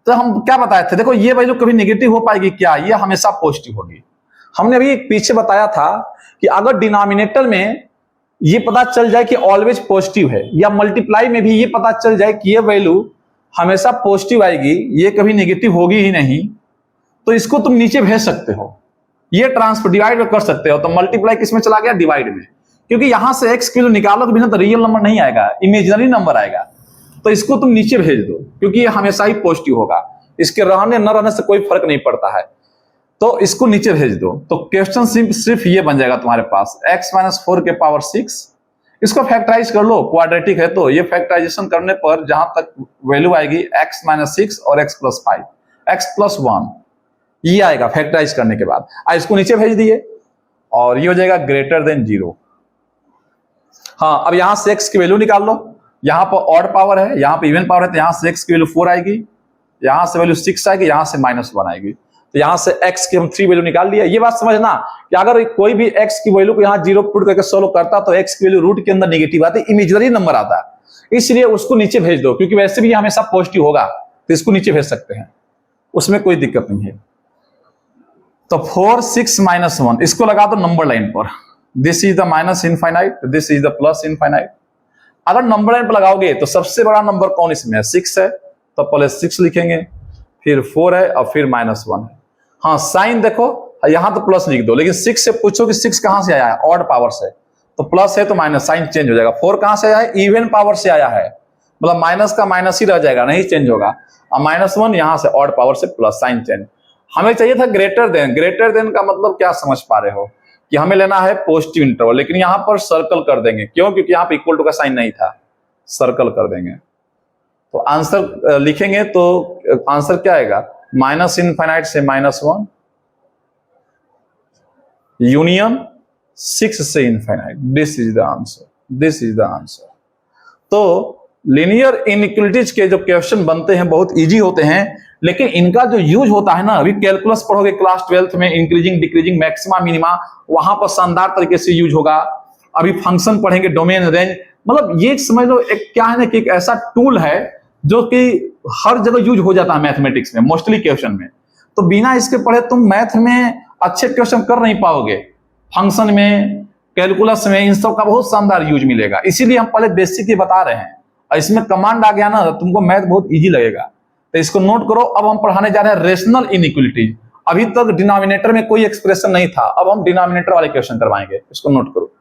तो हम क्या बताए थे, देखो ये वैल्यू कभी नेगेटिव हो पाएगी क्या, ये हमेशा पॉजिटिव होगी। हमने अभी पीछे बताया था कि अगर डिनोमिनेटर में ये पता चल जाए कि ऑलवेज पॉजिटिव है, या मल्टीप्लाई में भी ये पता चल जाए कि ये वैल्यू हमेशा पॉजिटिव आएगी, ये कभी नेगेटिव होगी ही नहीं, तो इसको तुम नीचे भेज सकते हो, ये ट्रांसफर डिवाइड कर सकते हो। तो मल्टीप्लाई किसमें चला गया, डिवाइड में, क्योंकि यहां से x की वैल्यू निकालोगे बिना तो रियल नंबर नहीं आएगा, इमेजिनरी नंबर आएगा। तो इसको तुम नीचे भेज दो, क्योंकि ये हमेशा ही पॉजिटिव होगा, इसके रहने न रहने से कोई फर्क नहीं पड़ता है। तो इसको नीचे भेज दो, तो क्वेश्चन सिर्फ ये बन जाएगा तुम्हारे पास, x - 4 के पावर 6। इसको फैक्टराइज कर लो, क्वाड्रेटिक है तो ये फैक्टराइजेशन करने पर जहां तक वैल्यू आएगी x - 6 और x + 5, x + 1 ये आएगा फैक्टराइज करने के बाद। इसको नीचे भेज दिए और ये हो जाएगा ग्रेटर देन 0। हाँ, अब यहां से x की वैल्यू निकाल लो, यहां पर ऑड पावर है, यहां पर इवन पावर है, तो यहां से x की वैल्यू 4 आएगी, यहां से वैल्यू 6 आएगी, यहां से -1 आएगी। तो यहां से x की हम 3 वैल्यू निकाल लिया। ये बात समझना कि अगर कोई भी x की वैल्यू को यहां 0 पुट करके सोल्व करता तो x की वैल्यू रूट के अंदर नेगेटिव आती, इमेजिनरी नंबर आता, इसलिए उसको नीचे भेज दो, क्योंकि वैसे भी हमेशा पॉजिटिव होगा, तो इसको नीचे भेज सकते हैं, उसमें कोई दिक्कत नहीं है। तो 4 6 -1 इसको लगा दो नंबर लाइन पर, this is the -infinite, this is the +infinite. अगर नंबर लाइन पर लगाओगे तो सबसे बड़ा नंबर कौन इसमें है, 6 है, तो पहले 6 लिखेंगे, फिर 4 है और फिर -1 है। हाँ, साइन देखो यहां तो प्लस लिख दो, लेकिन 6 से पूछो कि 6 कहां से आया है, ऑड पावर से, तो प्लस है तो माइनस, साइन चेंज हो जाएगा। 4 कहां से आया है, इवन पावर से आया है, मतलब माइनस का माइनस ही रह जाएगा, नहीं चेंज होगा। और -1 यहां से ऑड पावर से प्लस, साइन चेंज। हमें चाहिए था ग्रेटर देन का मतलब क्या समझ पा रहे हो कि हमें लेना है पॉजिटिव इंटरवल, लेकिन यहां पर सर्कल कर देंगे, क्यों, क्योंकि यहां पर इक्वल टू का साइन नहीं था, सर्कल कर देंगे। तो आंसर लिखेंगे तो आंसर क्या आएगा, -इनफाइनाइट से -1 यूनियन 6 से infinite, this is the answer, this is the answer. तो लीनियर इनइक्वालिटीज के जो क्वेश्चन बनते हैं बहुत इजी होते हैं, लेकिन इनका जो यूज होता है ना, अभी कैलकुलस पढ़ोगे क्लास 12th में, इंक्रीजिंग डिक्रीजिंग मैक्सिमा मिनिमा, वहां पर शानदार तरीके से यूज होगा। अभी फंक्शन पढ़ेंगे, डोमेन रेंज, मतलब ये समझ लो एक क्या है ना कि एक ऐसा टूल है जो कि हर जगह यूज हो जाता है मैथमेटिक्स में, मोस्टली क्वेश्चन में। तो बिना इसके पढ़े तुम मैथ में अच्छे क्वेश्चन कर नहीं पाओगे। फंक्शन में, कैलकुलस में, इन सब का बहुत शानदार यूज मिलेगा। इसीलिए हम पहले बेसिक ही बता रहे हैं, और इसमें कमांड आ गया ना तो तुमको मैथ बहुत इजी लगेगा। तो इसको नोट करो। अब हम पढ़ाने जा रहे हैं रेशनल इनइक्वालिटीज। अभी तक डिनोमिनेटर में कोई एक्सप्रेशन नहीं था, अब हम डिनोमिनेटर वाले क्वेश्चन करवाएंगे। इसको नोट करो।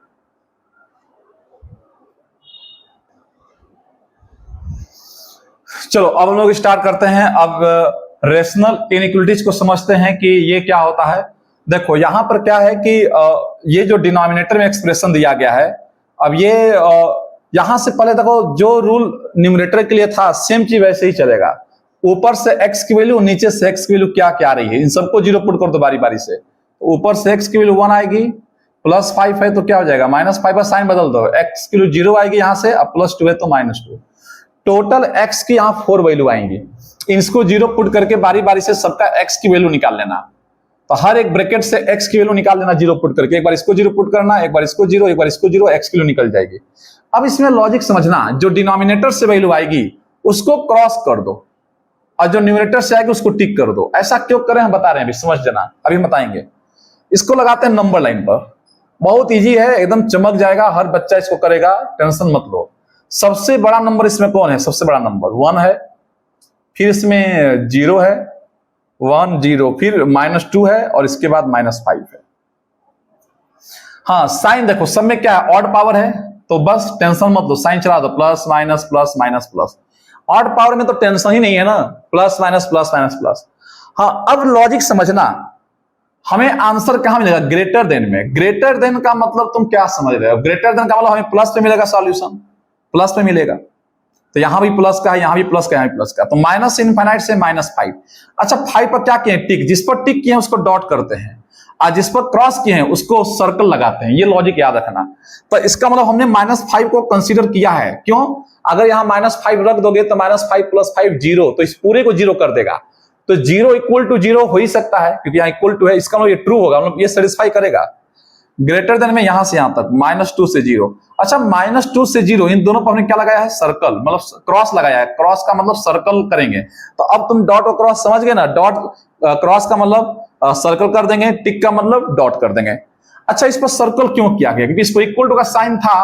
चलो अब हम लोग स्टार्ट करते हैं। अब रेशनल इनइक्वालिटीज को समझते हैं कि ये क्या होता है। देखो यहां पर क्या है कि ये जो डिनोमिनेटर में एक्सप्रेशन दिया गया है, अब ये यहां से पहले देखो जो रूल न्यूमरेटर के लिए था सेम चीज वैसे ही चलेगा। ऊपर से x की वैल्यू, नीचे से x की वैल्यू क्या क्या आ रही है, इन सबको जीरो पुट कर दो बारी बारी से। ऊपर से x की वैल्यू 1 आएगी, +5 है तो क्या हो जाएगा -5 पर साइन बदल दो, x की वैल्यू 0 आएगी यहां से, अब +2 है तो -2। टोटल x की यहाँ 4 वैल्यू आएंगी। इसको जीरो पुट करके बारी बारी से सबका x की वैल्यू निकाल लेना। तो हर एक ब्रैकेट से x की वैल्यू निकाल लेना जीरो पुट करके। एक बार इसको जीरो पुट करना, एक बार इसको जीरो, एक बार इसको जीरो, x की वैल्यू निकल जाएगी। अब इसमें लॉजिक समझना, जो डिनोमिनेटर से वैल्यू आएगी उसको क्रॉस कर दो, और जो न्यूमरेटर से आएगी उसको टिक कर दो। ऐसा क्यों करें हम बता रहे हैं, अभी समझ जाना, अभी बताएंगे। इसको लगाते हैं नंबर लाइन पर, बहुत इजी है, एकदम चमक जाएगा, हर बच्चा इसको करेगा, टेंशन मत लो। सबसे बड़ा नंबर इसमें कौन है? सबसे बड़ा नंबर 1 है, फिर इसमें 0 है, 1 0, फिर -2 है, और इसके बाद -5 है। हाँ साइन देखो सब में क्या है, ऑड पावर है, तो बस टेंशन मत लो, साइन चला दो, plus minus plus minus plus. Odd power में तो टेंशन ही नहीं है ना, plus minus plus minus plus. हाँ अब लॉजिक समझना, हमें आंसर कहां मिलेगा? ग्रेटर देन में। ग्रेटर देन का मतलब तुम क्या समझ रहे हो? ग्रेटर देन का मतलब हमें प्लस पे मिलेगा, सॉल्यूशन प्लस पे मिलेगा। तो यहां भी प्लस का है, यहां भी प्लस का है, यहां भी प्लस का। तो माइनस इनफाइनाइट से -5। अच्छा 5 पर क्या किए? टिक। जिस पर टिक किए हैं उसको डॉट करते हैं, और जिस पर क्रॉस किए हैं उसको सर्कल लगाते हैं। ये लॉजिक याद रखना। तो इसका मतलब हमने -5 को कंसीडर किया है। क्यों? अगर यहां -5 रख दोगे तो -5 + 5 0, तो इस पूरे को 0 कर देगा। तो 0 = 0 हो ही सकता है, क्योंकि यहां इक्वल टू है, इसका मतलब ये ट्रू होगा, मतलब ये सेटिस्फाई करेगा। ग्रेटर देन में यहां से यहां तक -2 से 0। अच्छा -2 से 0, इन दोनों पर हमने क्या लगाया है? सर्कल, मतलब क्रॉस लगाया है। क्रॉस का मतलब सर्कल करेंगे। तो अब तुम डॉट और क्रॉस समझ गए ना। डॉट क्रॉस का मतलब सर्कल कर देंगे, टिक का मतलब डॉट कर देंगे। अच्छा इस पर सर्कल क्यों किया गया? क्योंकि इसको इक्वल टू का साइन था,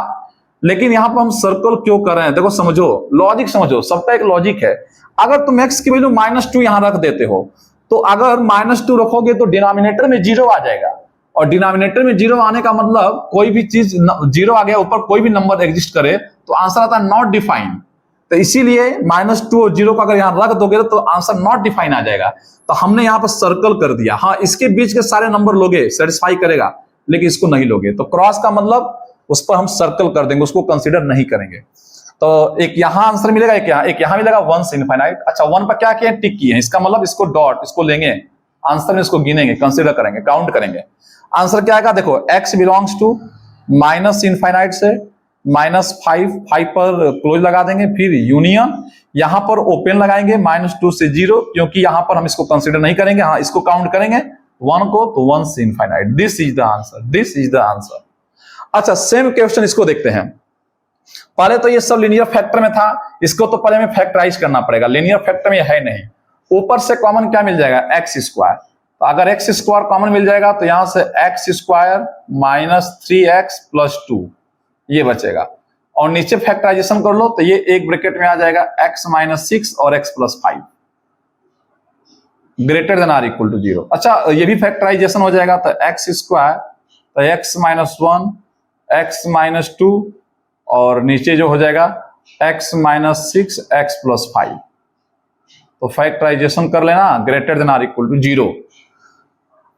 लेकिन यहां पर हम सर्कल क्यों कर रहे हैं? देखो समझो, लॉजिक समझो, सबका एक लॉजिक है। अगर तुम x की वैल्यू -2 यहां रख देते हो, तो अगर -2 रखोगे तो डिनोमिनेटर में 0 आ जाएगा, और डिनोमिनेटर में 0 आने का मतलब कोई भी चीज 0 आ गया, ऊपर कोई भी नंबर एग्जिस्ट करे तो आंसर आता है नॉट डिफाइंड। तो इसीलिए -2 और 0 को अगर यहां रख दोगे तो आंसर नॉट डिफाइन आ जाएगा। तो हमने यहां पर सर्कल कर दिया। हाँ इसके बीच के सारे नंबर लोगे, सेटिस्फाई करेगा, लेकिन इसको नहीं लोगे। तो क्रॉस का मतलब उस पर हम सर्कल कर देंगे, उसको कंसीडर नहीं करेंगे। तो एक यहां आंसर मिलेगा, एक यहां मिलेगा, 1 से इनफाइनाइट। अच्छा 1 पर क्या किया? टिक किए हैं, इसका मतलब इसको डॉट, इसको लेंगे आंसर में, इसको गिनेंगे, कंसीडर करेंगे, काउंट करेंगे। आंसर क्या आएगा? देखो x बिलोंग्स टू -इनफाइनाइट से -5 पर क्लोज लगा देंगे, फिर यूनियन, यहां पर ओपन लगाएंगे -2 से 0, क्योंकि यहां पर हम इसको कंसीडर नहीं करेंगे। हाँ इसको काउंट करेंगे 1 को, तो 1 से infinite. This is the answer, this is the answer. अच्छा सेम क्वेश्चन इसको देखते हैं। पहले तो ये सब लीनियर फैक्टर में था, इसको तो पहले हमें फैक्टराइज करना पड़ेगा। लीनियर फैक्टर में है नहीं। ऊपर से कॉमन क्या मिल जाएगा? x²। तो अगर x² कॉमन मिल जाएगा तो यहां से x² -3x + 2 ये बचेगा, और नीचे फैक्टराइजेशन कर लो तो ये एक ब्रैकेट में आ जाएगा x - 6 और x + 5 ग्रेटर देन आर = 0। अच्छा ये भी फैक्टराइजेशन हो जाएगा, तो x², तो x - 1, x - 2, और नीचे जो हो जाएगा x - 6 x + 5। तो फैक्टराइजेशन कर लेना, ग्रेटर देन आर = 0।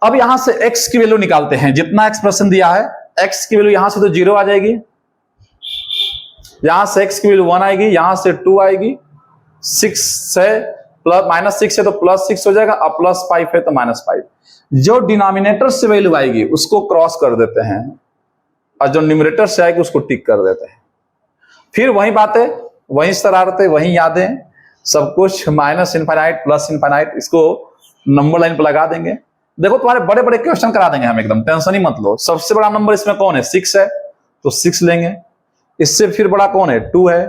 अब यहां से x की वैल्यू निकालते हैं। जितना एक्सप्रेशन दिया है, x की वैल्यू यहां से तो 0 आ जाएगी, यहां से x की वैल्यू 1 आएगी, यहां से 2 आएगी, 6 से -6 है तो +6 हो जाएगा, अब +5 है तो -5। जो डिनोमिनेटर से वैल्यू आएगी उसको क्रॉस कर देते हैं, और जो न्यूमरेटर से आएगी उसको टिक कर देते हैं। फिर वही बातें, वही शरारतें, वही यादें। सब कुछ माइनस इनफाइनाइट प्लस इनफाइनाइट, इसको नंबर लाइन पर लगा देंगे। देखो तुम्हारे बड़े बड़े क्वेश्चन करा देंगे हम, एकदम टेंशन ही मत लो। सबसे बड़ा नंबर इसमें कौन है? 6 है, तो 6 लेंगे। इससे फिर बड़ा कौन है? 2 है,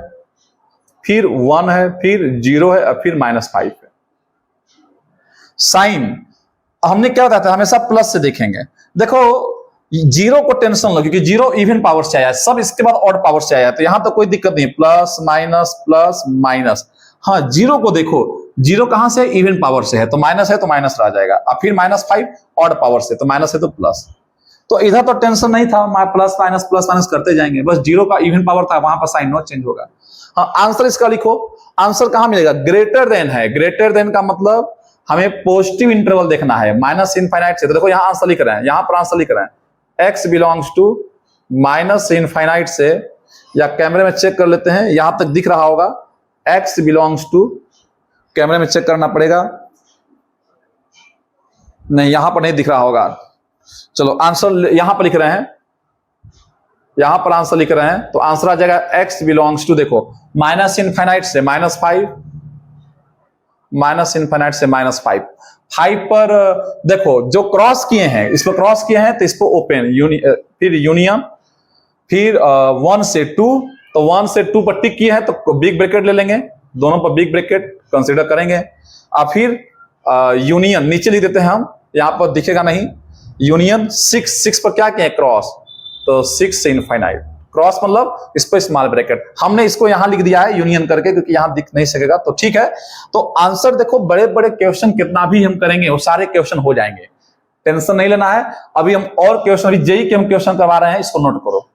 फिर 1 है, फिर 0 है, और फिर -5 है। साइन हमने क्या बताया था, हमेशा प्लस से देखेंगे। देखो 0 को टेंशन लो, क्योंकि 0 इवन पावर से आया है, सब इसके बाद ऑड पावर से आया है, तो यहां तो कोई दिक्कत नहीं, प्लस माइनस। हाँ 0 को देखो, 0 कहां से? इवन पावर से है, तो माइनस है तो माइनस रह जाएगा, और फिर -5 ऑड पावर से, तो माइनस है तो प्लस। तो इधर तो टेंशन नहीं था, प्लस माइनस करते जाएंगे, बस 0 का इवन पावर था, वहां पर साइन नो चेंज होगा। हाँ आंसर इसका लिखो, आंसर कहां मिलेगा? ग्रेटर देन है, ग्रेटर देन का मतलब हमें पॉजिटिव इंटरवल देखना है, माइनस इनफाइनाइट से। तो देखो यहां आंसर लिख रहे हैं, यहां पर आंसर लिख रहे हैं x belongs to minus infinite से, या कैमरे में चेक कर लेते हैं, यहां तक दिख रहा होगा x बिलोंग्स टू, कैमरे में चेक करना पड़ेगा, नहीं यहां पर नहीं दिख रहा होगा। चलो आंसर यहां पर लिख रहे हैं, यहां पर आंसर लिख रहे हैं, तो आंसर आ जाएगा x बिलोंग्स टू, देखो माइनस इनफाइनाइट से -5, माइनस इनफाइनाइट से -5। 5 पर देखो जो क्रॉस किए हैं, इस पर क्रॉस किए हैं तो इस पर ओपन, फिर यूनियन, फिर 1 से 2, तो 1 से 2 पर टिक किए हैं तो बिग ब्रैकेट ले लेंगे, दोनों पर बिग ब्रैकेट कंसीडर करेंगे, और फिर यूनियन नीचे लिख देते हैं हम, यहां पर दिखेगा नहीं, यूनियन 6 पर क्या किए? क्रॉस, तो 6 से इनफाइनाइट, क्रॉस मतलब इस पर स्मॉल ब्रैकेट, हमने इसको यहां लिख दिया है यूनियन करके, क्योंकि यहां दिख नहीं सकेगा, तो ठीक है। तो आंसर देखो, बड़े बड़े क्वेश्चन कितना भी हम करेंगे वो सारे क्वेश्चन हो जाएंगे, टेंशन नहीं लेना है। अभी हम और क्वेश्चन, अभी जेई के हम क्वेश्चन करवा रहे हैं, इसको नोट करो।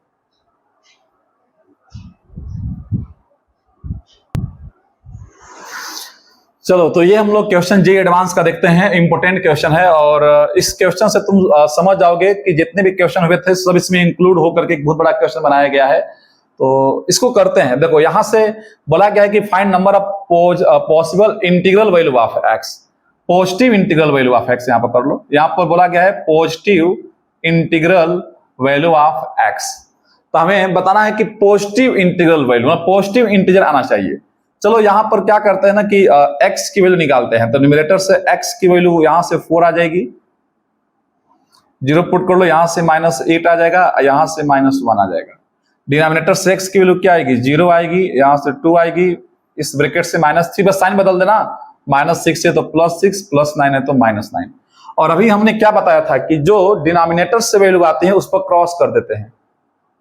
चलो तो ये हम लोग क्वेश्चन जेई एडवांस का देखते हैं, इंपोर्टेंट क्वेश्चन है, और इस क्वेश्चन से तुम समझ जाओगे कि जितने भी क्वेश्चन हुए थे सब इसमें इंक्लूड होकर के एक बहुत बड़ा क्वेश्चन बनाया गया है। तो इसको करते हैं। देखो यहां से बोला गया है कि find number of possible integral value of x, positive integral value of x यहां पर कर लो। यहां पर बोला गया है positive integral value of x, तो हमें बताना है कि positive integral value, positive integer आना चाहिए। चलो यहां पर क्या करते हैं ना कि x की वैल्यू निकालते हैं, तो न्यूमरेटर से x की वैल्यू यहां से 4 आ जाएगी, 0 पुट कर लो, यहां से -8 आ जाएगा, यहां से -1 आ जाएगा। डिनोमिनेटर से x की वैल्यू क्या आएगी? 0 आएगी, यहां से 2 आएगी, इस ब्रैकेट से -3, बस साइन बदल देना, -6 है तो +6, +9 है तो -9। और अभी हमने क्या बताया था कि जो डिनोमिनेटर से वैल्यू आती है उस पर क्रॉस कर देते हैं,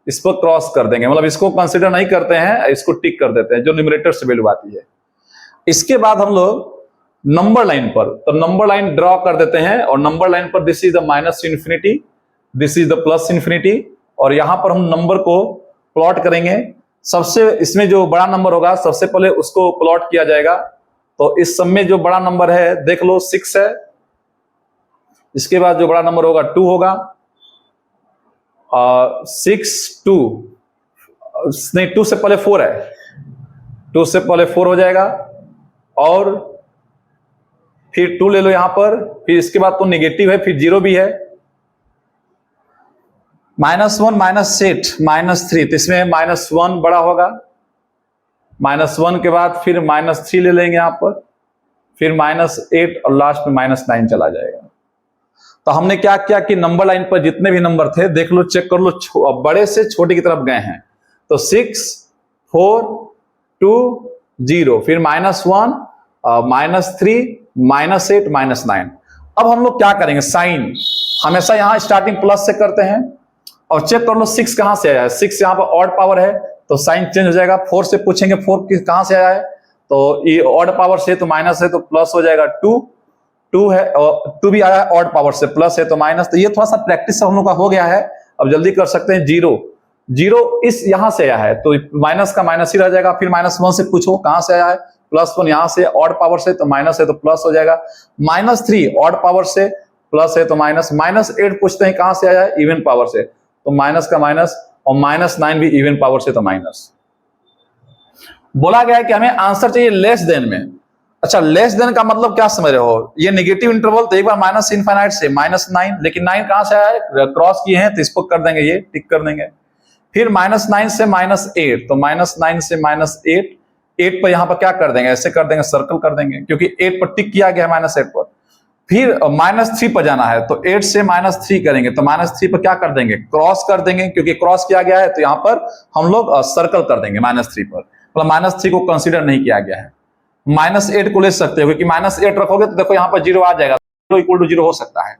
इस पर क्रॉस कर देंगे, मतलब इसको कंसीडर नहीं करते हैं, इसको टिक कर देते हैं जो न्यूमरेटर से वैल्यू आती है। इसके बाद हम लोग नंबर लाइन पर, तो नंबर लाइन ड्रॉ कर देते हैं, और नंबर लाइन पर this is the minus infinity, this is the plus infinity, और यहां पर हम नंबर को प्लॉट करेंगे। सबसे इसमें जो बड़ा नंबर होगा सबसे पहले उसको प्लॉट किया जाएगा, तो इस सब में जो बड़ा नंबर है देख लो 6 है, इसके बाद जो बड़ा नंबर होगा 2 होगा, 6 2 नहीं 2 से पहले 4 है, 2 से पहले 4 हो जाएगा, और फिर 2 ले लो यहां पर, फिर इसके बाद तो नेगेटिव है, फिर 0 भी है, -1 -8 -3, तो इसमें -1 बड़ा होगा, -1 के बाद फिर -3 ले लेंगे यहां पर, फिर -8 और लास्ट में -9 चला जाएगा। तो हमने क्या किया कि नंबर लाइन पर जितने भी नंबर थे देख लो, चेक कर लो, बड़े से छोटे की तरफ गए हैं, तो 6 4 2 0, फिर -1 -3 -8 -9। अब हम लोग क्या करेंगे, साइन हमेशा यहां स्टार्टिंग प्लस से करते हैं, और चेक कर लो 6 कहां से आया है, 6 यहां पर ऑड पावर है तो साइन चेंज हो जाएगा। 4 से पूछेंगे 4 कहां से आया है, तो ये ऑड पावर से तो माइनस है तो प्लस हो जाएगा। 2 है, 2 भी आया है ऑड पावर से, प्लस है तो माइनस, तो ये थोड़ा सा प्रैक्टिस हम लोग का हो गया है, अब जल्दी कर सकते हैं। 0 इस यहां से आया है तो माइनस का माइनस ही रह जाएगा, फिर -1 से पूछो कहां से आया है, +1 यहां से ऑड पावर से तो माइनस है तो प्लस हो जाएगा, -3 ऑड पावर से प्लस है तो माइनस, -8 पूछते हैं कहां से आया है, इवन पावर से, तो माइनस का माइनस, और -9 भी इवन पावर से तो माइनस। बोला गया है कि हमें आंसर चाहिए लेस देन में। अच्छा, लेस देन का मतलब क्या समझ रहे हो, ये नेगेटिव इंटरवल, तो एक बार माइनस इनफाइनाइट से -9, लेकिन 9 कहां से आया है, क्रॉस किए हैं तो इसको कर देंगे, ये टिक कर देंगे। फिर -9 से -8, तो -9 से -8, 8 पर यहाँ पर क्या कर देंगे, ऐसे कर देंगे, सर्कल कर देंगे, क्योंकि 8 पर टिक किया गया है -8 पर। फिर -3 पर जाना है, तो 8 से -3 करेंगे, तो -3 पर क्या कर देंगे, क्रॉस कर देंगे, क्योंकि क्रॉस किया गया है तो यहाँ पर हम लोग सर्कल कर देंगे -3 पर, मतलब -3 को कंसीडर नहीं किया गया है। -8 को ले सकते हो, क्योंकि -8 रखोगे तो देखो यहाँ पर 0 आ जाएगा, 0 = 0 हो सकता है।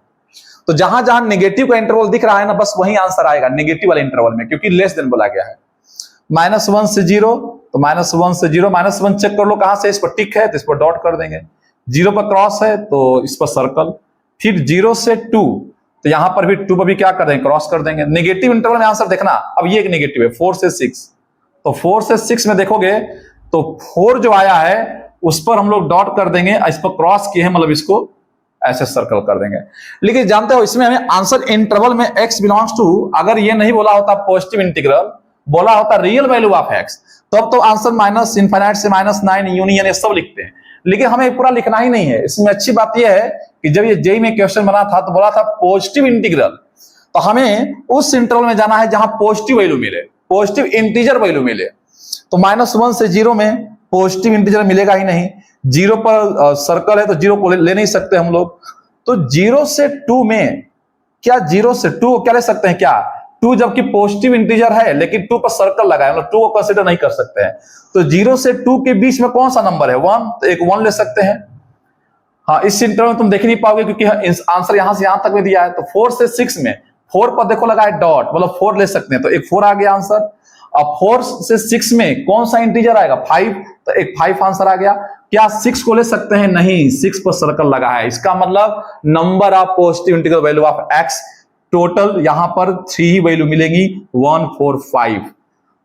तो जहां जहां नेगेटिव का इंटरवल दिख रहा है ना, बस वही आंसर आएगा नेगेटिव वाले इंटरवल में, क्योंकि लेस देन बोला गया है। -1 से 0, तो -1 से 0, -1 चेक कर लो कहां से, इस पर टिक है तो इस पर डॉट कर देंगे, 0 पर क्रॉस है तो इस पर सर्कल, फिर 0 से 2, तो यहां पर भी 2 पर भी क्या कर देंगे, क्रॉस कर देंगे। नेगेटिव इंटरवल में आंसर देखना, अब ये एक नेगेटिव है 4 से 6, तो 4 से 6 में देखोगे तो 4 जो आया है उस पर हम लोग डॉट कर देंगे, इस पर क्रॉस किए हैं, मतलब इसको ऐसे सर्कल कर देंगे। लेकिन जानते हो इसमें हमें आंसर इंटरवल में x बिलोंग्स टू, अगर ये नहीं बोला होता पॉजिटिव इंटीग्रल, बोला होता रियल वैल्यू ऑफ x, तब तो आंसर -∞ से -9 यूनियन ये सब लिखते हैं। लेकिन हमें पूरा लिखना ही नहीं है। इसमें अच्छी बात यह है कि जब ये जेईई में क्वेश्चन बना था तो बोला था पॉजिटिव इंटीग्रल, तो हमें उस इंटरवल में जाना है जहां पॉजिटिव वैल्यू मिले, पॉजिटिव इंटीजर वैल्यू मिले। तो -1 से 0 में पॉजिटिव इंटीजर मिलेगा ही नहीं, 0 पर सर्कल है तो 0 को ले नहीं सकते हम लोग। तो 0 से 2 में क्या 0 से 2 क्या ले सकते हैं, क्या 2 जबकि पॉजिटिव इंटीजर है लेकिन 2 पर सर्कल लगा है, मतलब 2 को कंसीडर नहीं कर सकते हैं। तो 0 से 2 के बीच में कौन सा नंबर है, 1, तो एक 1 ले सकते हैं। हाँ, इस इंटरवल में तुम देख नहीं पाओगे क्योंकि आंसर यहां से यहां तक में दिया है। तो 4 से 6 में 4 पर देखो लगा है डॉट, मतलब 4 ले सकते हैं, तो एक 4 आ गया आंसर। अब 4 से 6 में कौन सा इंटीजर आएगा, 5, तो एक 5 आंसर आ गया। क्या 6 को ले सकते हैं, नहीं, 6 पर सर्कल लगा है, इसका मतलब number of positive integral value of x total यहां पर 3 ही वैल्यू मिलेंगी, 1, 4, 5।